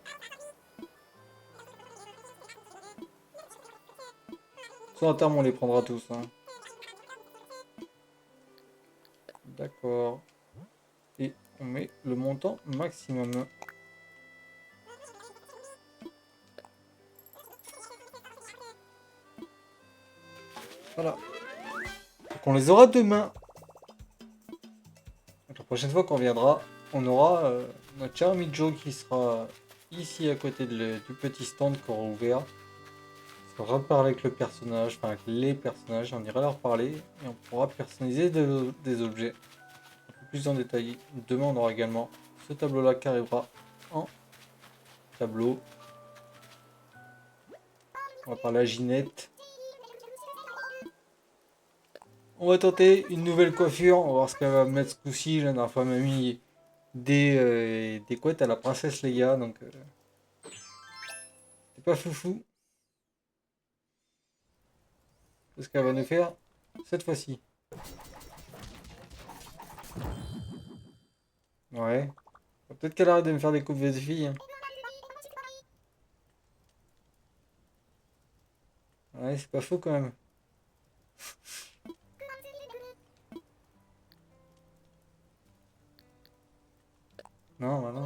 Soit à terme on les prendra tous. Hein. D'accord. Et on met le montant maximum. Voilà. Donc on les aura demain. Donc la prochaine fois qu'on viendra, on aura notre cher ami Joe qui sera ici à côté du petit stand qu'on aura ouvert. On va reparler avec le personnage, enfin avec les personnages, on ira leur parler et on pourra personnaliser des objets un peu plus en détail. Demain on aura également ce tableau là qui arrivera en tableau. On va parler à Ginette. On va tenter une nouvelle coiffure, on va voir ce qu'elle va mettre ce coup-ci. La dernière fois elle m'a mis des couettes à la princesse Leia, donc c'est pas foufou. C'est ce qu'elle va nous faire cette fois-ci. Ouais. Peut-être qu'elle arrête de me faire des coupes de filles. Hein. Ouais, c'est pas faux quand même. Non, bah non.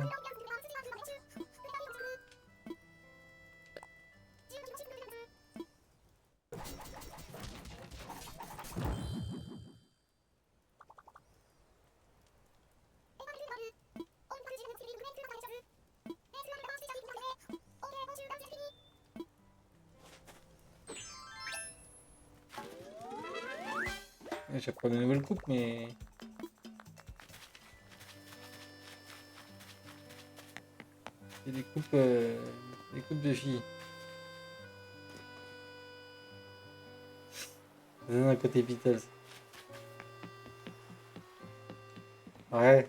J'ai pas de nouvelles coupes, mais... C'est des coupes de filles. Ça donne un côté Beatles. Ouais.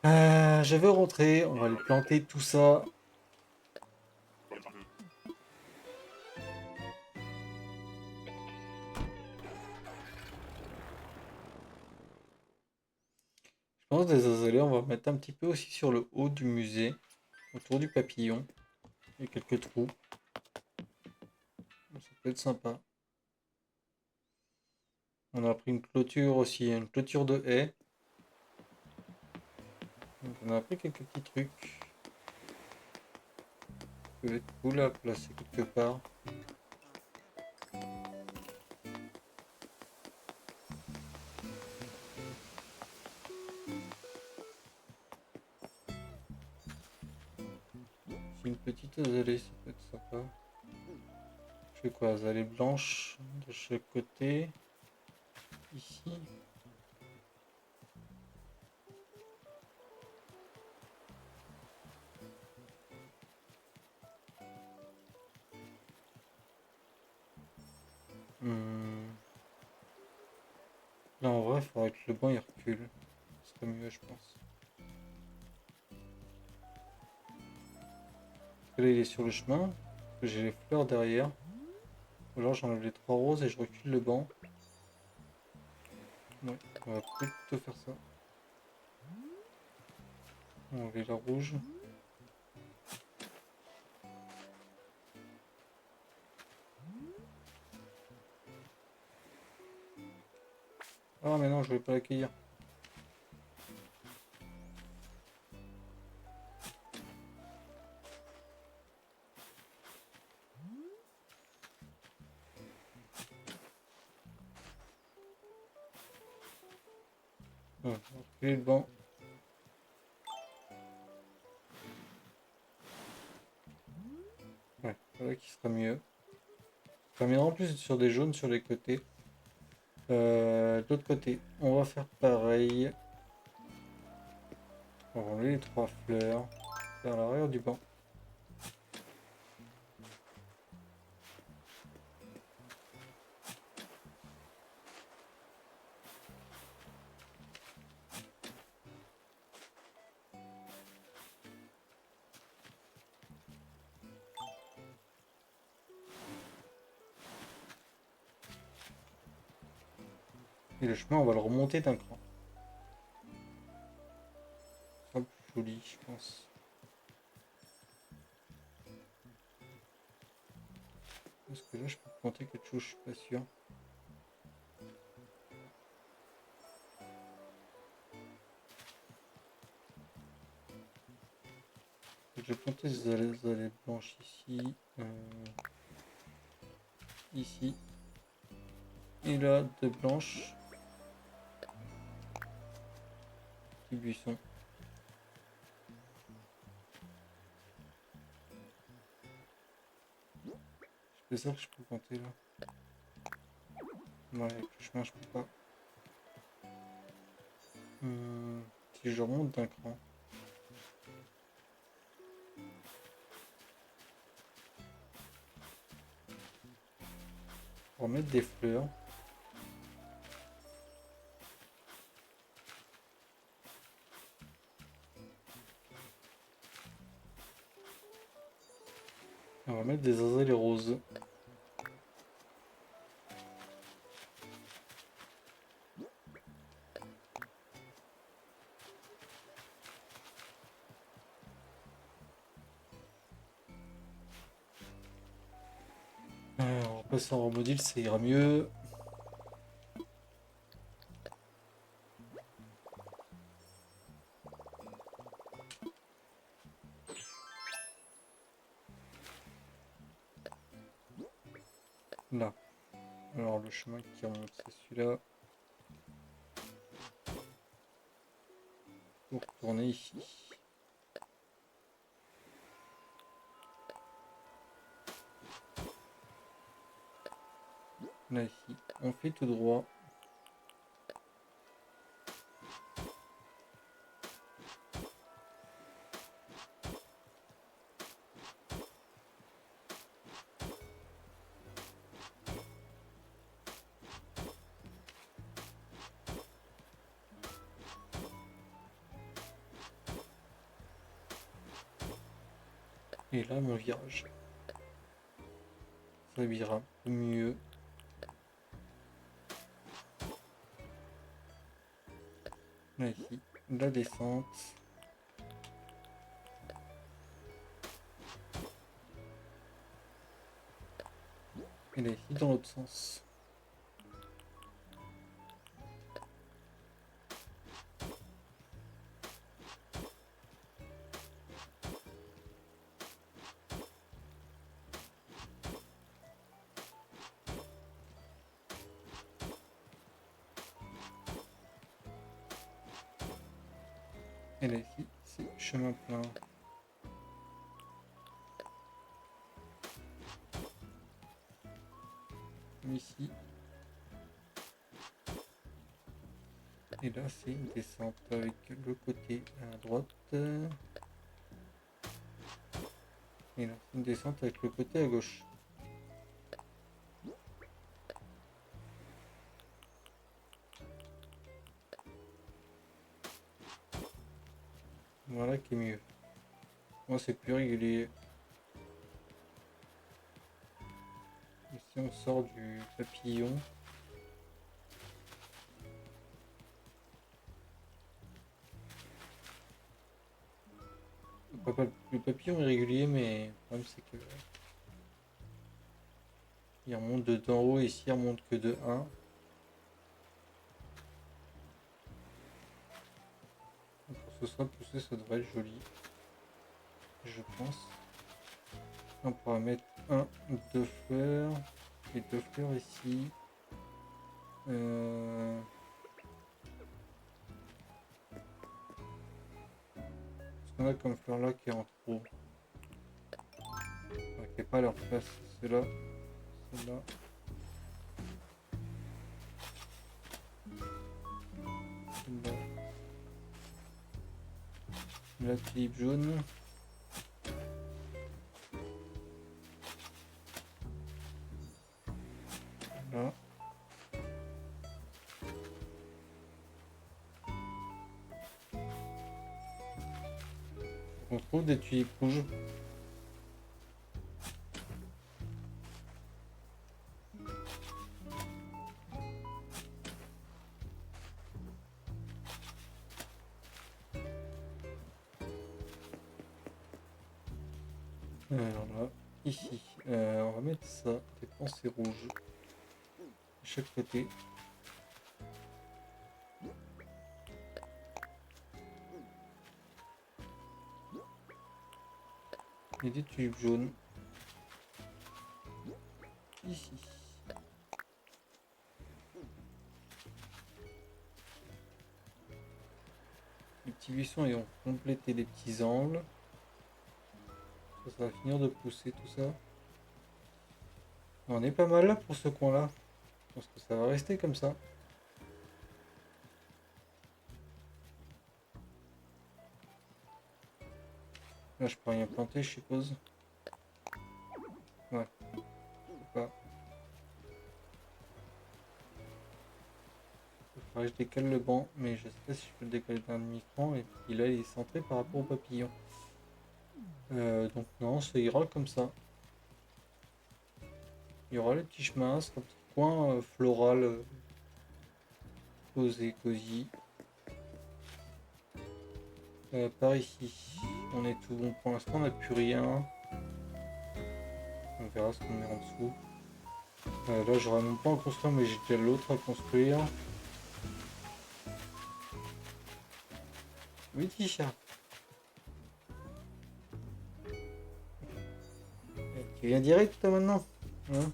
Je veux rentrer, on va aller planter tout ça. Je pense des azalées, on va mettre un petit peu aussi sur le haut du musée, autour du papillon. Il y a quelques trous. Ça peut être sympa. On a pris une clôture aussi, une clôture de haies. Donc on a pris quelques petits trucs. Ça peut être cool à placer quelque part. Une petite azalée, ça peut être sympa. Je fais quoi? Azalée blanche de chaque côté. Ici. Là en vrai, il faudrait que le banc il recule. Ce serait mieux, je pense. que là il est sur le chemin. Que j'ai les fleurs derrière. Ou alors j'enlève les 3 roses et je recule le banc. Ouais, on va plutôt faire ça. On va enlever la rouge. Ah mais non, je vais pas l'accueillir. Ouais, on va reculer le banc. Ouais, voilà qui sera mieux. Ça m'ira en plus sur des jaunes sur les côtés. De l'autre côté, on va faire pareil. On va enlever les 3 fleurs vers l'arrière du banc. Et le chemin, on va le remonter d'un cran. Ce sera plus joli, je pense. Est-ce que là, je peux planter quelque chose? Je suis pas sûr. Je vais planter des azalées blanches ici. Ici. Et là, 2 blanches. Petit buisson. C'est ça que je peux planter là. Ouais, avec le chemin, je peux pas. Si je remonte d'un cran. On va mettre des fleurs. Et on va mettre des azalées roses. On va passer en remodule, ça ira mieux. Là. Alors le chemin qui remonte, c'est celui-là. Pour retourner ici. Là ici. On fait tout droit. Et là, mon virage. Ça ira mieux. Là ici. La descente. Et là ici, dans l'autre sens. Et là ici, c'est chemin plein. Ici. Et là, c'est une descente avec le côté à droite. Et là, c'est une descente avec le côté à gauche. Voilà qui est mieux. Moi, c'est plus régulier. Si on sort du papillon. Le papillon est régulier, mais le problème c'est que il remonte de d'en haut et ici il remonte que de 1. Pour que ce soit poussé, ça devrait être joli. Je pense. On pourra mettre 2 fleurs. Et 2 fleurs ici. Ce qu'on a comme fleur là qui est en trop. Qui n'est pas à leur place. Celle-là. Celle-là. Celle-là. La tulipe jaune. Là. On trouve des tulipes rouges. Alors là, ici, on va mettre ça, des pensées rouges, de chaque côté. Et des tulipes jaunes. Ici. Les petits buissons ils vont compléter les petits angles. Ça va finir de pousser tout ça. On est pas mal là pour ce coin là. Je pense que ça va rester comme ça. Là je peux rien planter je suppose. Ouais. Pas. Il faudrait que je décale le banc, mais je sais pas si je peux le décaler d'un demi-cran. Et puis là il est centré par rapport au papillon. Donc non, ça ira comme ça. Il y aura les petits chemins, ce sera un petit coin floral posé, cosy. Par ici, on est tout bon pour l'instant, on n'a plus rien. On verra ce qu'on met en dessous. Là, j'aurai même pas à construire, mais j'ai déjà l'autre à construire. Oui, Tisha. Tu viens direct toi maintenant, hein?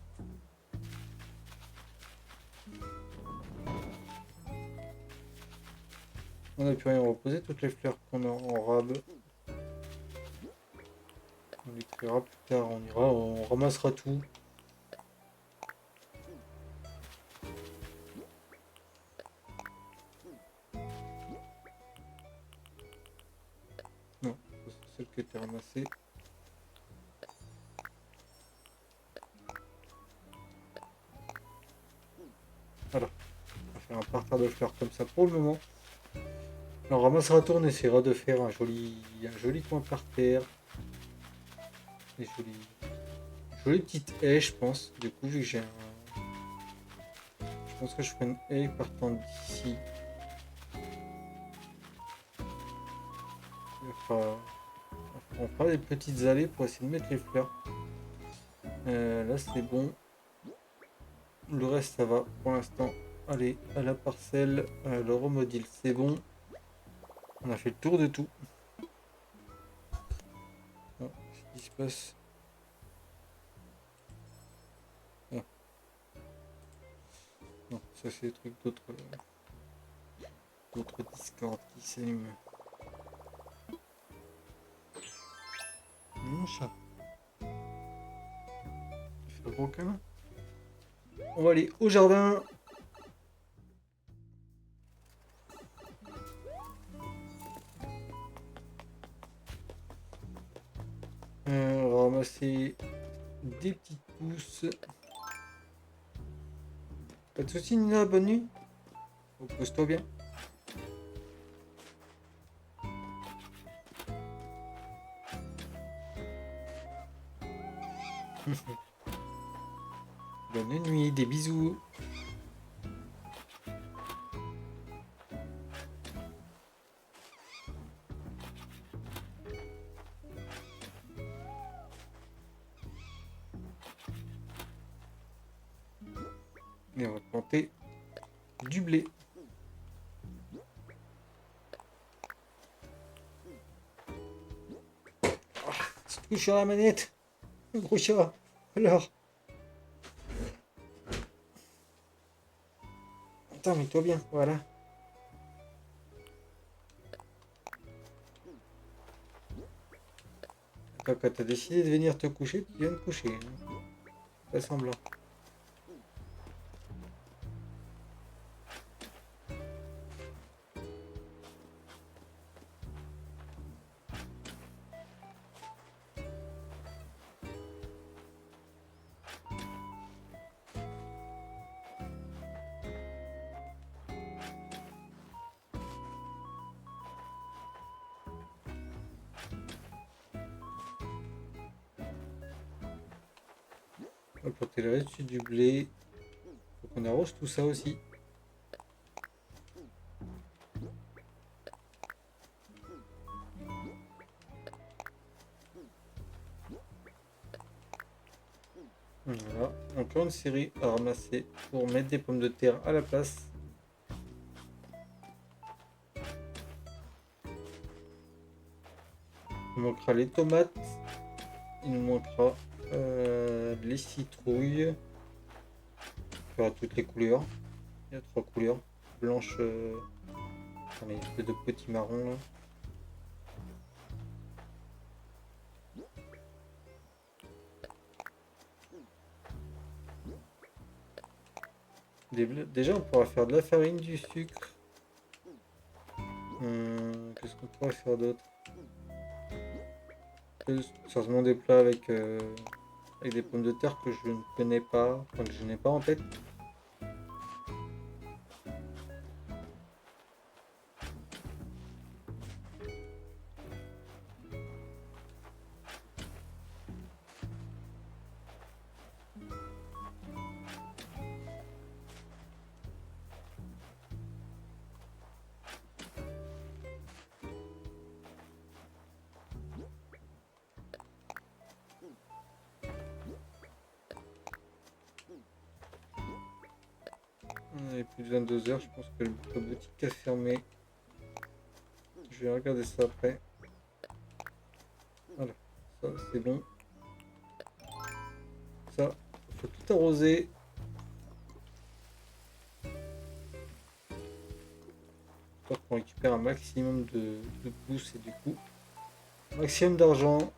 On n'a plus rien reposer, toutes les fleurs qu'on a en rab. On les triera plus tard, on ira, on ramassera tout. Non, c'est celle qui a été ramassée. Voilà, on va faire un parterre de fleurs comme ça pour le moment. On ramassera tout, on essaiera de faire un joli coin par terre. Des jolies petites haies, je pense. Du coup, vu que j'ai un... Je pense que je ferai une haie partant d'ici. On fera des petites allées pour essayer de mettre les fleurs. Là, c'est bon. Le reste, ça va pour l'instant. Allez, à la parcelle, le remodile, c'est bon. On a fait le tour de tout. Bon, ce qui se passe. Bon. Non, ça c'est des trucs d'autres Discord qui s'allument. Mon chat. Il fait gros câlin. On va aller au jardin. Ramasser des petites pousses. Pas de soucis Nina, bonne nuit. Repose-toi bien. Bonne nuit, des bisous. Et on va planter du blé. Tu te couches sur la manette, le gros chat. Alors. Attends, mets-toi bien, voilà. Attends, quand t'as décidé de venir te coucher, tu viens de coucher. Hein. Pas semblant. On va planter le reste du blé. Faut qu'on arrose tout ça aussi. Voilà, encore une série à ramasser pour mettre des pommes de terre à la place. Il nous manquera les tomates, il nous manquera les citrouilles. Il y aura toutes les couleurs. Il y a 3 couleurs. Blanche, les espèces de petits marrons là. Déjà, on pourra faire de la farine, du sucre. Qu'est-ce qu'on pourrait faire d'autre? Certainement des plats avec des pommes de terre que je ne connais pas, enfin que je n'ai pas en tête. Il est plus de 22 heures, je pense que la boutique a fermé. Je vais regarder ça après. Voilà, ça c'est bon. Ça, il faut tout arroser. Pour qu'on récupère un maximum de pousses et du coup, un maximum d'argent.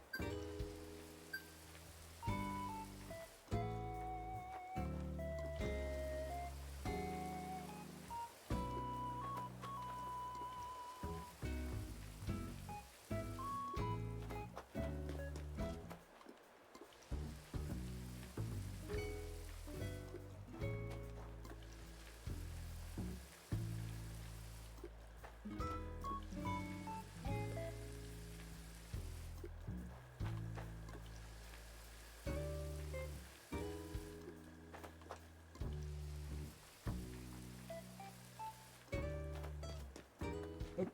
Hop,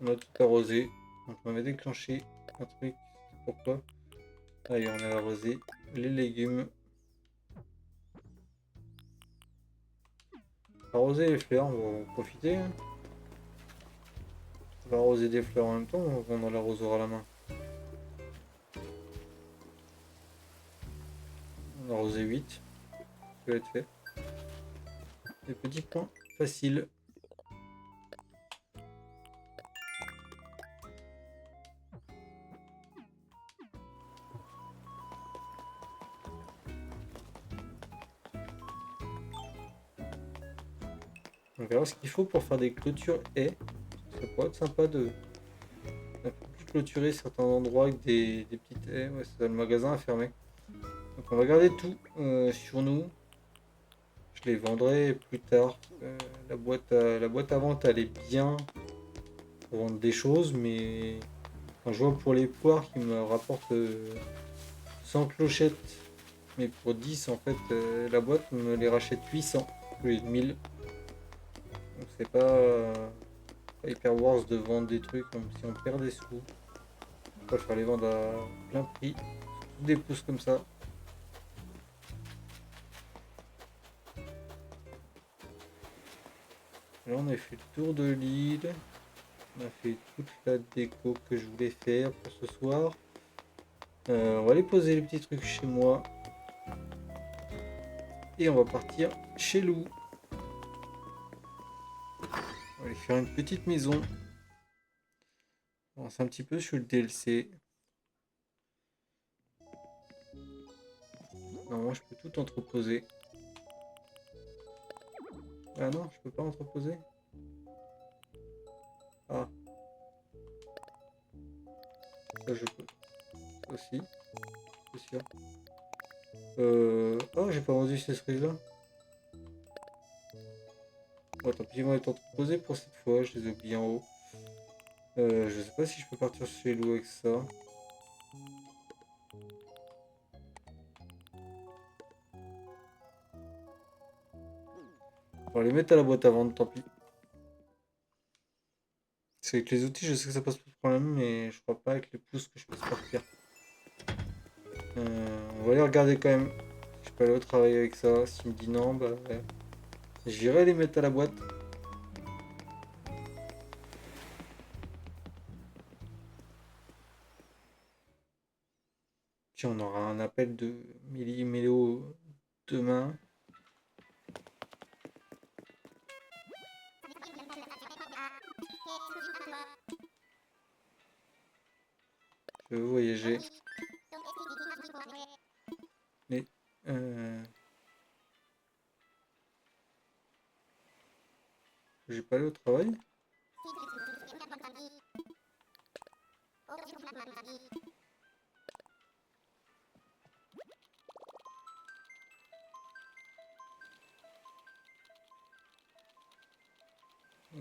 on a tout arrosé. Donc on avait déclenché un truc. Pourquoi? Allez, on a arrosé les légumes. Arroser les fleurs, on va en profiter. Hein. On va arroser des fleurs en même temps, on en l'arrosera à la main. On a arrosé 8. Ça va être fait. Des petits points faciles. On verra ce qu'il faut pour faire des clôtures haies. Ça pourrait être sympa de un peu plus clôturer certains endroits avec des petites haies. Ouais, c'est ça, le magasin a fermé. Donc on va garder tout sur nous. Je les vendrai plus tard. La boîte à vente elle est bien pour vendre des choses, mais quand je vois pour les poires qui me rapportent 100 clochettes Mais pour 10, en fait, la boîte me les rachète 800 au lieu de 1000. Donc c'est pas hyper worth de vendre des trucs, même si on perd des sous. Je préfère les vendre à plein prix. Surtout des pouces comme ça. Là, on a fait le tour de l'île. On a fait toute la déco que je voulais faire pour ce soir. On va aller poser les petits trucs chez moi. Et on va partir chez Lou. On va aller faire une petite maison. On avance un petit peu sur le DLC. Normalement, je peux tout entreposer. Ah non, je peux pas entreposer. Ah, ça je peux. Ça aussi, c'est sûr. Oh, j'ai pas vendu ces cerises-là. Bon, tant pis, ils vont être entreposés pour cette fois. Je les ai oubliés en haut. Je sais pas si je peux partir chez Lou avec ça. On va les mettre à la boîte à vendre, tant pis. C'est avec les outils, je sais que ça pose pas de problème, mais je crois pas avec les pouces que je puisse partir. On va les regarder quand même. Je peux aller au travail avec ça. S'il me dit non, bah ouais. J'irai les mettre à la boîte. Tiens, on aura un appel de Milly Mélo demain. Je veux voyager. Mais j'ai pas allé au travail.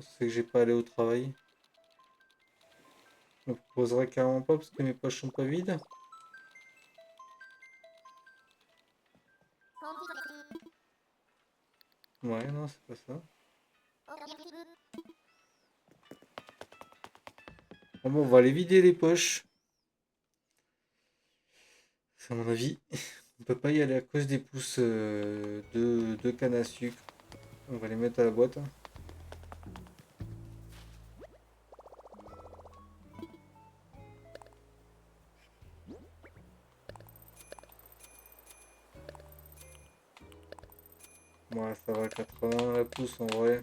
C'est que j'ai pas allé au travail. Je me proposerai carrément pas parce que mes poches sont pas vides. Ouais, non, c'est pas ça. Bon, on va aller vider les poches. À mon avis, on peut pas y aller à cause des pouces de canne à sucre. On va les mettre à la boîte. Ouais, ça va, 80 la pouce en vrai.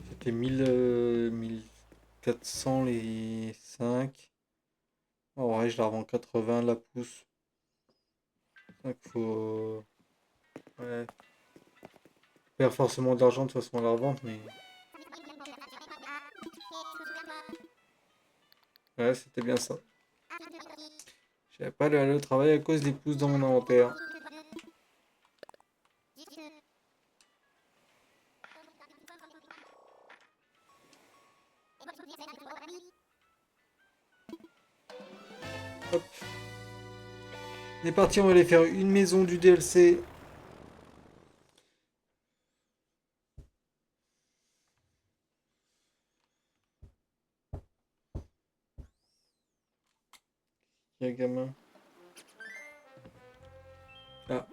C'était 1400 les 5. En vrai, je la revends 80 la pouce. Donc faut. Ouais. Perdre forcément de l'argent de toute façon à la revente, mais. Ouais, c'était bien ça. J'avais pas aller au travail à cause des pouces dans mon inventaire. Hop. On est parti, on va aller faire une maison du DLC. Il y a gamin. Ah.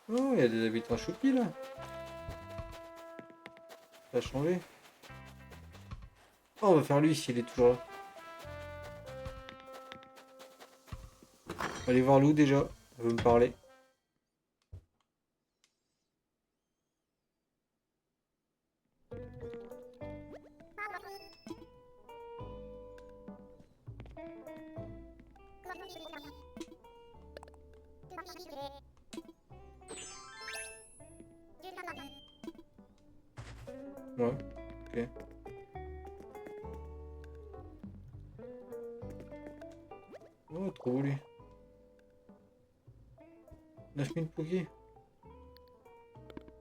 Oh, il y a des habitants choupis là. Ça a changé. Oh, on va faire lui s'il est toujours là. On va aller voir Lou déjà. Elle veut me parler. Ouais, ok. Oh, trop beau lui. 9000 Poké.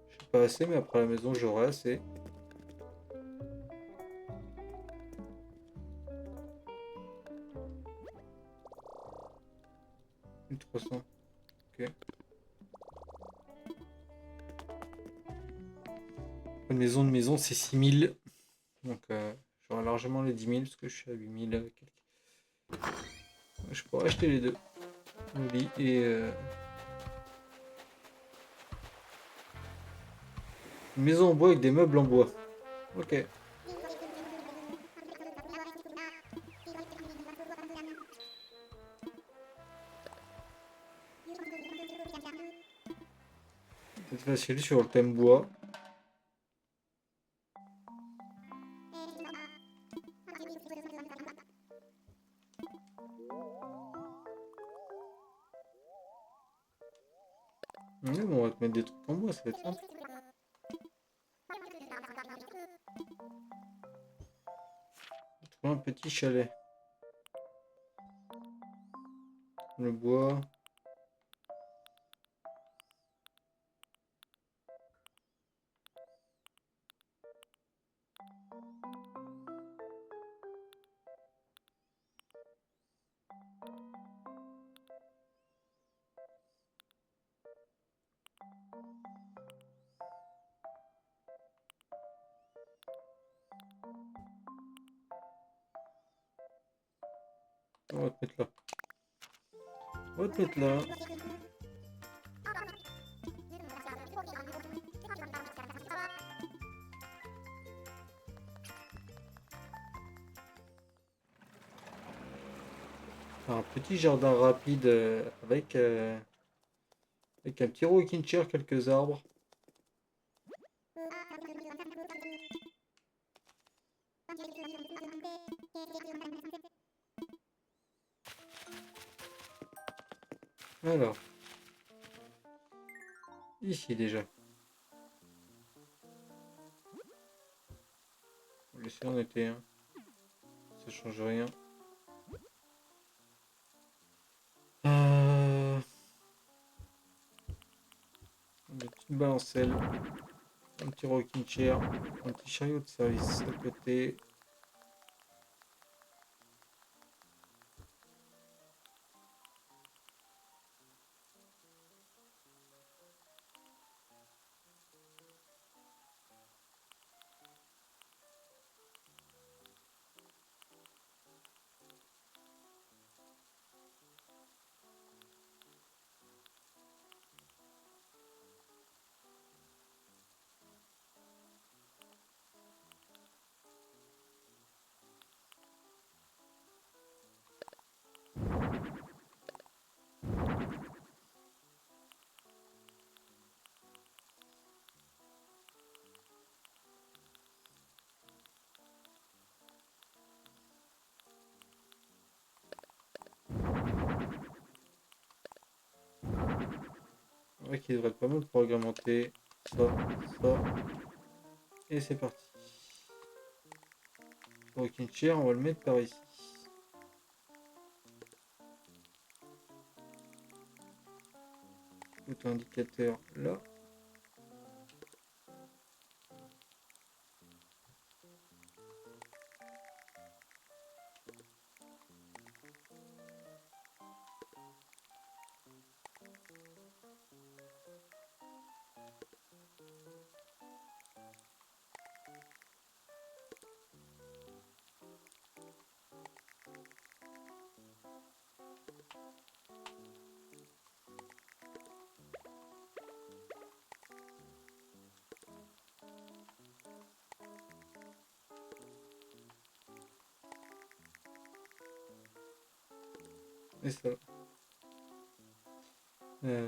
Je sais pas assez, mais après la maison, j'aurai assez. 1300. Ok. Une maison, c'est 6000. Donc, j'aurai largement les 10 000 parce que je suis à 8000 quelques. Je pourrais acheter les deux. Au lit et une maison en bois avec des meubles en bois. Ok. C'est facile sur le thème bois. Ouais, bon, on va te mettre des trucs en bois, ça va être simple. Trouver un petit chalet. Le bois. On va te mettre là. On va te mettre là. Un petit jardin rapide avec un petit rocking chair, quelques arbres. Alors, ici déjà. On va laisser en été, hein. Ça change rien. Une petite balancelle, un petit rocking chair, un petit chariot de service à côté. Ouais, qui devrait être pas mal pour agrémenter ça, ça. Et c'est parti. Rocking chair, on va le mettre par ici. Auto indicateur là. Et ça. Euh,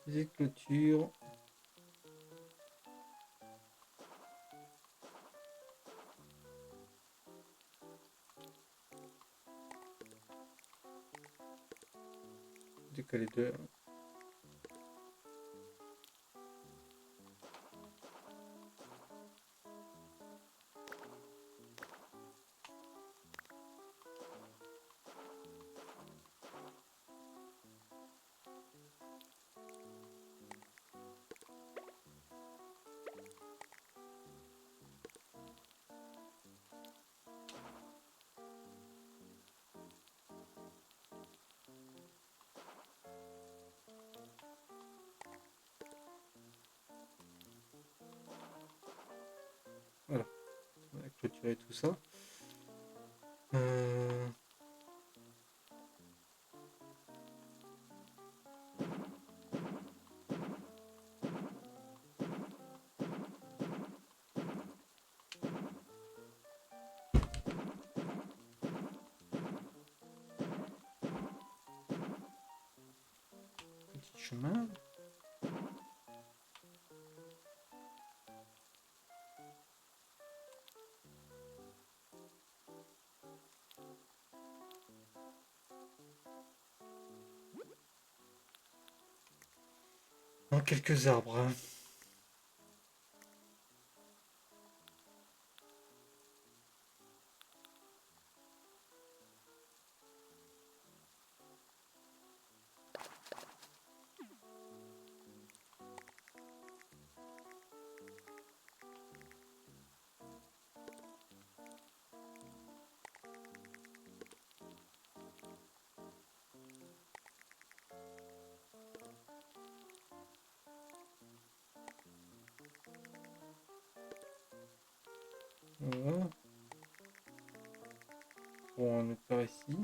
Petite clôture. Décaler de... Voilà, on va clôturer tout ça. Petit chemin. Dans quelques arbres. Voilà. Bon, on est par ici.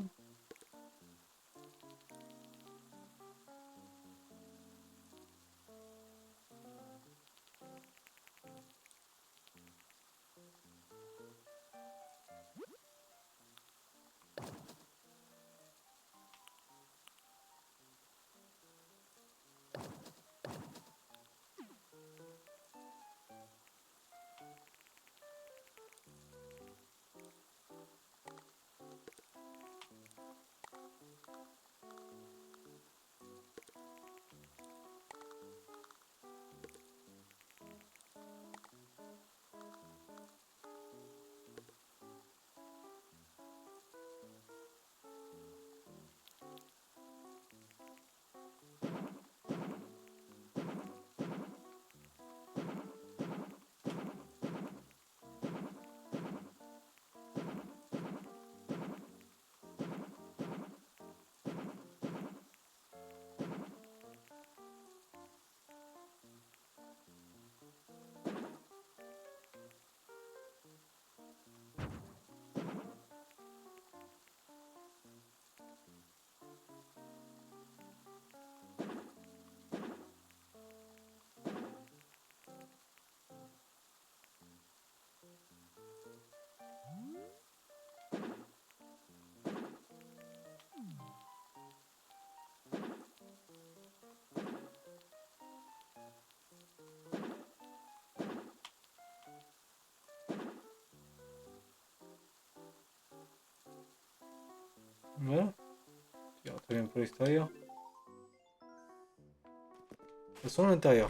Voilà. Tu regardes très bien pour l'extérieur. Passons à l'intérieur.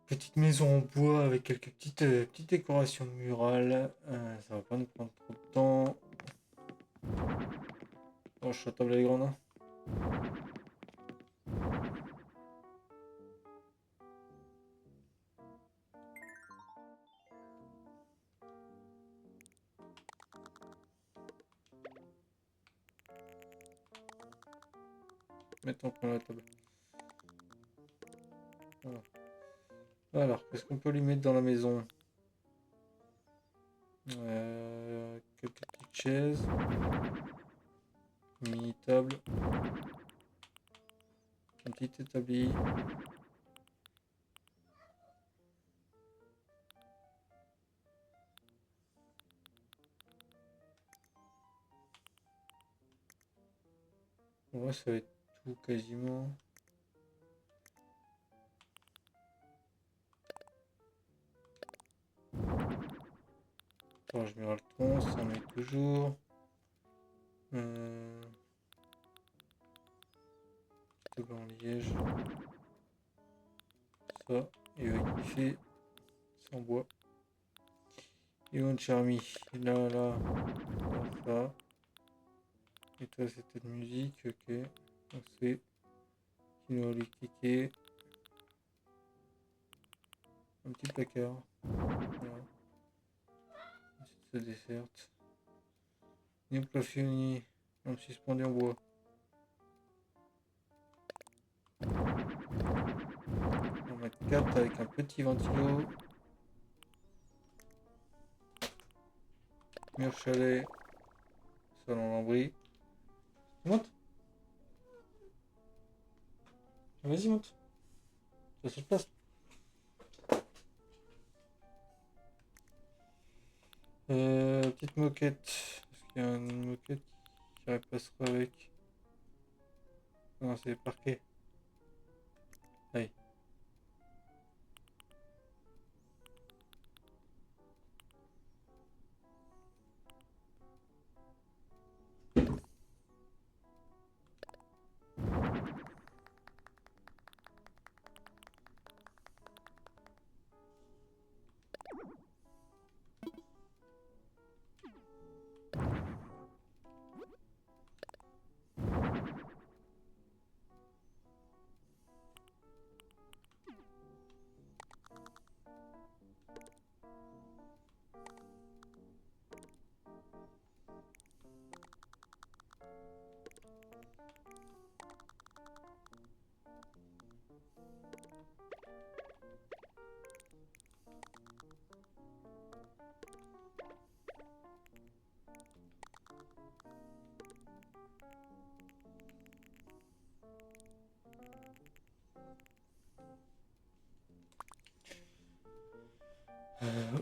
Petite maison en bois avec quelques petites décorations murales. Ça va pas nous prendre trop de temps. Oh, je suis à table elle est grande. Hein. Mettons qu'on la table. Voilà. Alors, qu'est-ce qu'on peut lui mettre dans la maison? Quelques petites chaises. Mini table. Un petit établi. Ouais, ça va être tout quasiment. Alors, je mets le tronc, ça en met toujours. Petit blanc en liège. Ça, il va kiffer. Sans bois. Et on charmie. Là, là, ça. Et toi, c'était de musique, ok. Donc c'est Kino lui cliquer. Un petit placard. Voilà. Cette desserte. Néoplafioni. Un suspendu en bois. On va mettre 4 avec un petit ventilo. Mur chalet. Salon lambris. Monte. Vas-y, monte. Ça se place. Petite moquette. Est-ce qu'il y a une moquette qui passera avec? Non, c'est parquet. Allez.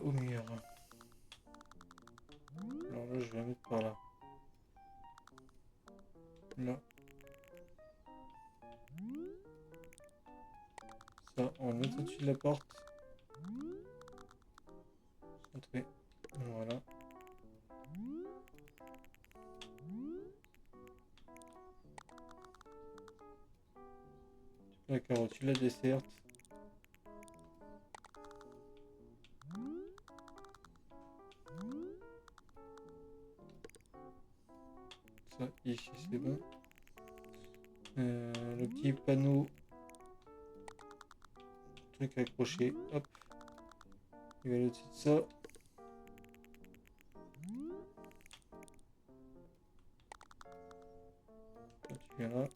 Au mur. Alors là, je vais la mettre par là. Là. Ça, on va mettre au-dessus de la porte. Centré. Voilà. La carotte, au-dessus de la desserte. Ça, ici, c'est bon. Le petit panneau. Truc accroché. Hop. Il va aller au-dessus de ça. Là, tu viens là.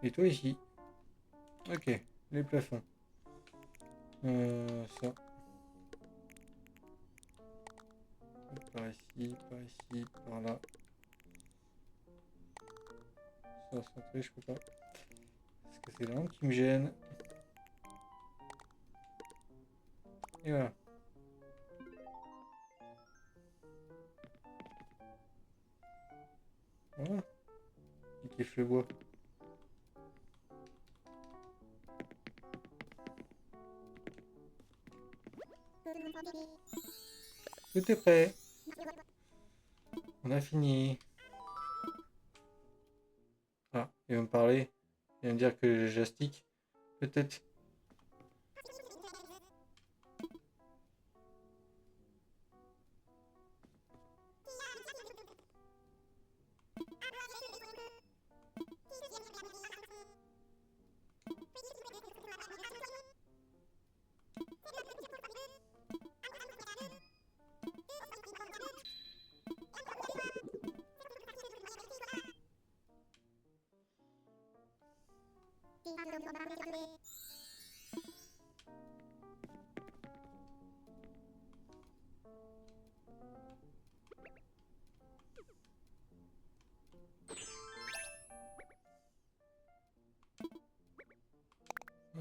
Et toi ici. Ok, les plafonds. Ça. Par ici, par là. Ça, centré, je peux pas. Parce que c'est l'angle qui me gêne. Et voilà. Voilà. Il kiffe le bois. Tout est prêt. On a fini. Ah, il va me parler. Il va me dire que j'astique. Peut-être.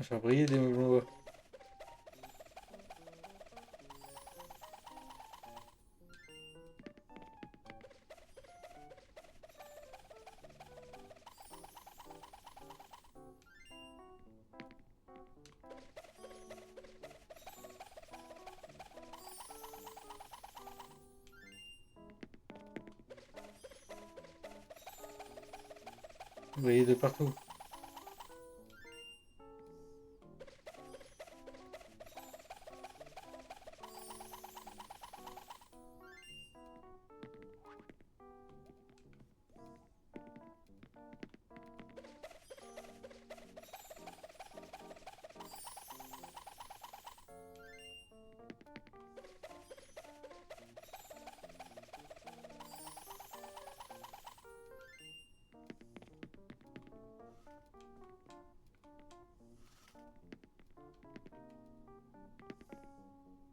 Faire briller des bois. Vous voyez de partout.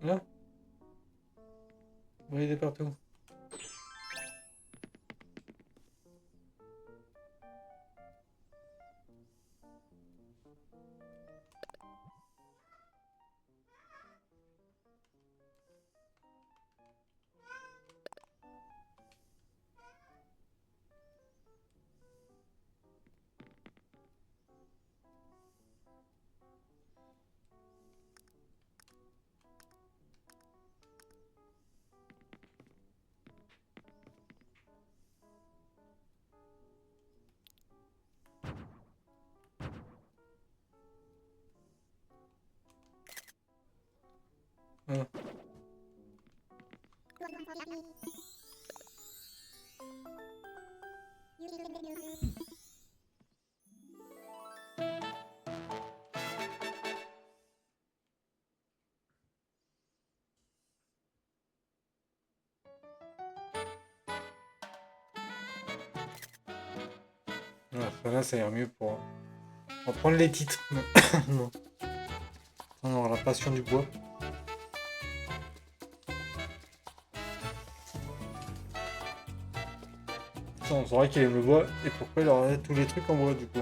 Là, vous voyez de partout. Ah. Ah, là, ça ira mieux pour... On va prendre les titres. Non. On aura la passion du bois. Ça, on saurait qu'il aime le bois et pourquoi il aurait tous les trucs en bois du coup.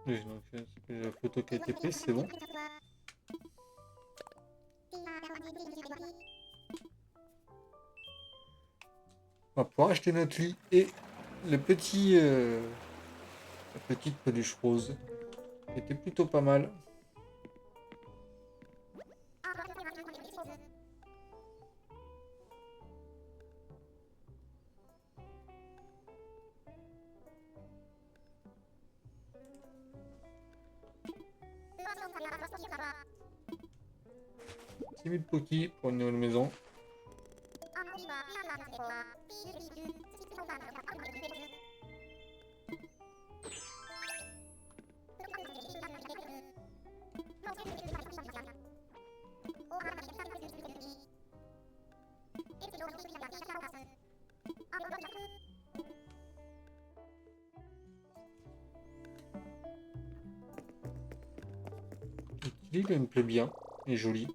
Oui, donc la photo qui a été prise, c'est bon. On va pouvoir acheter notre lit et le petit, la petite peluche rose, qui était plutôt pas mal. C'est 1000 Poki pour une nouvelle maison. Il me plaît bien, il est joli.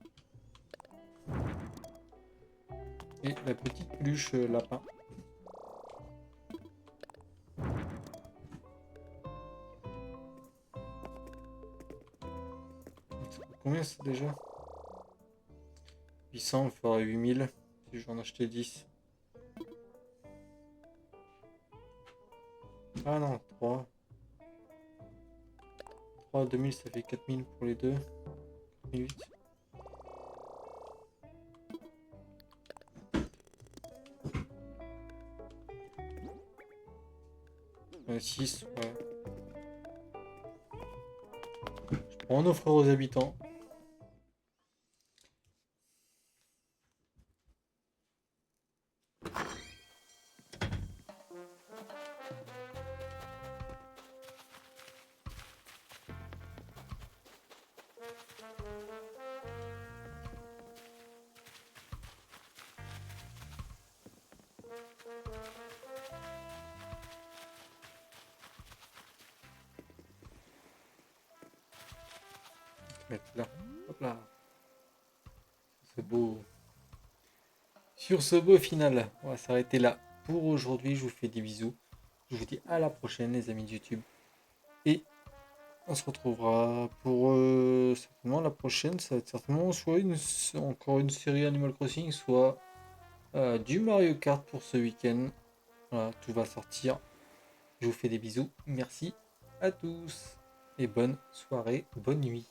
Et la petite peluche lapin. Combien c'est déjà? 800, il faudrait 8000 si j'en achetais 10. Ah non, 3. 3 2000, ça fait 4000 pour les deux. 8. Ouais, 6, ouais. Je prends en offrir aux habitants. mettre là. Hop là. Beau. Sur ce beau final, on va s'arrêter là pour aujourd'hui. Je vous fais des bisous. Je vous dis à la prochaine, les amis de YouTube. Et on se retrouvera pour certainement la prochaine. Ça va être certainement soit encore une série Animal Crossing, soit du Mario Kart pour ce week-end. Voilà, tout va sortir. Je vous fais des bisous. Merci à tous. Et bonne soirée, bonne nuit.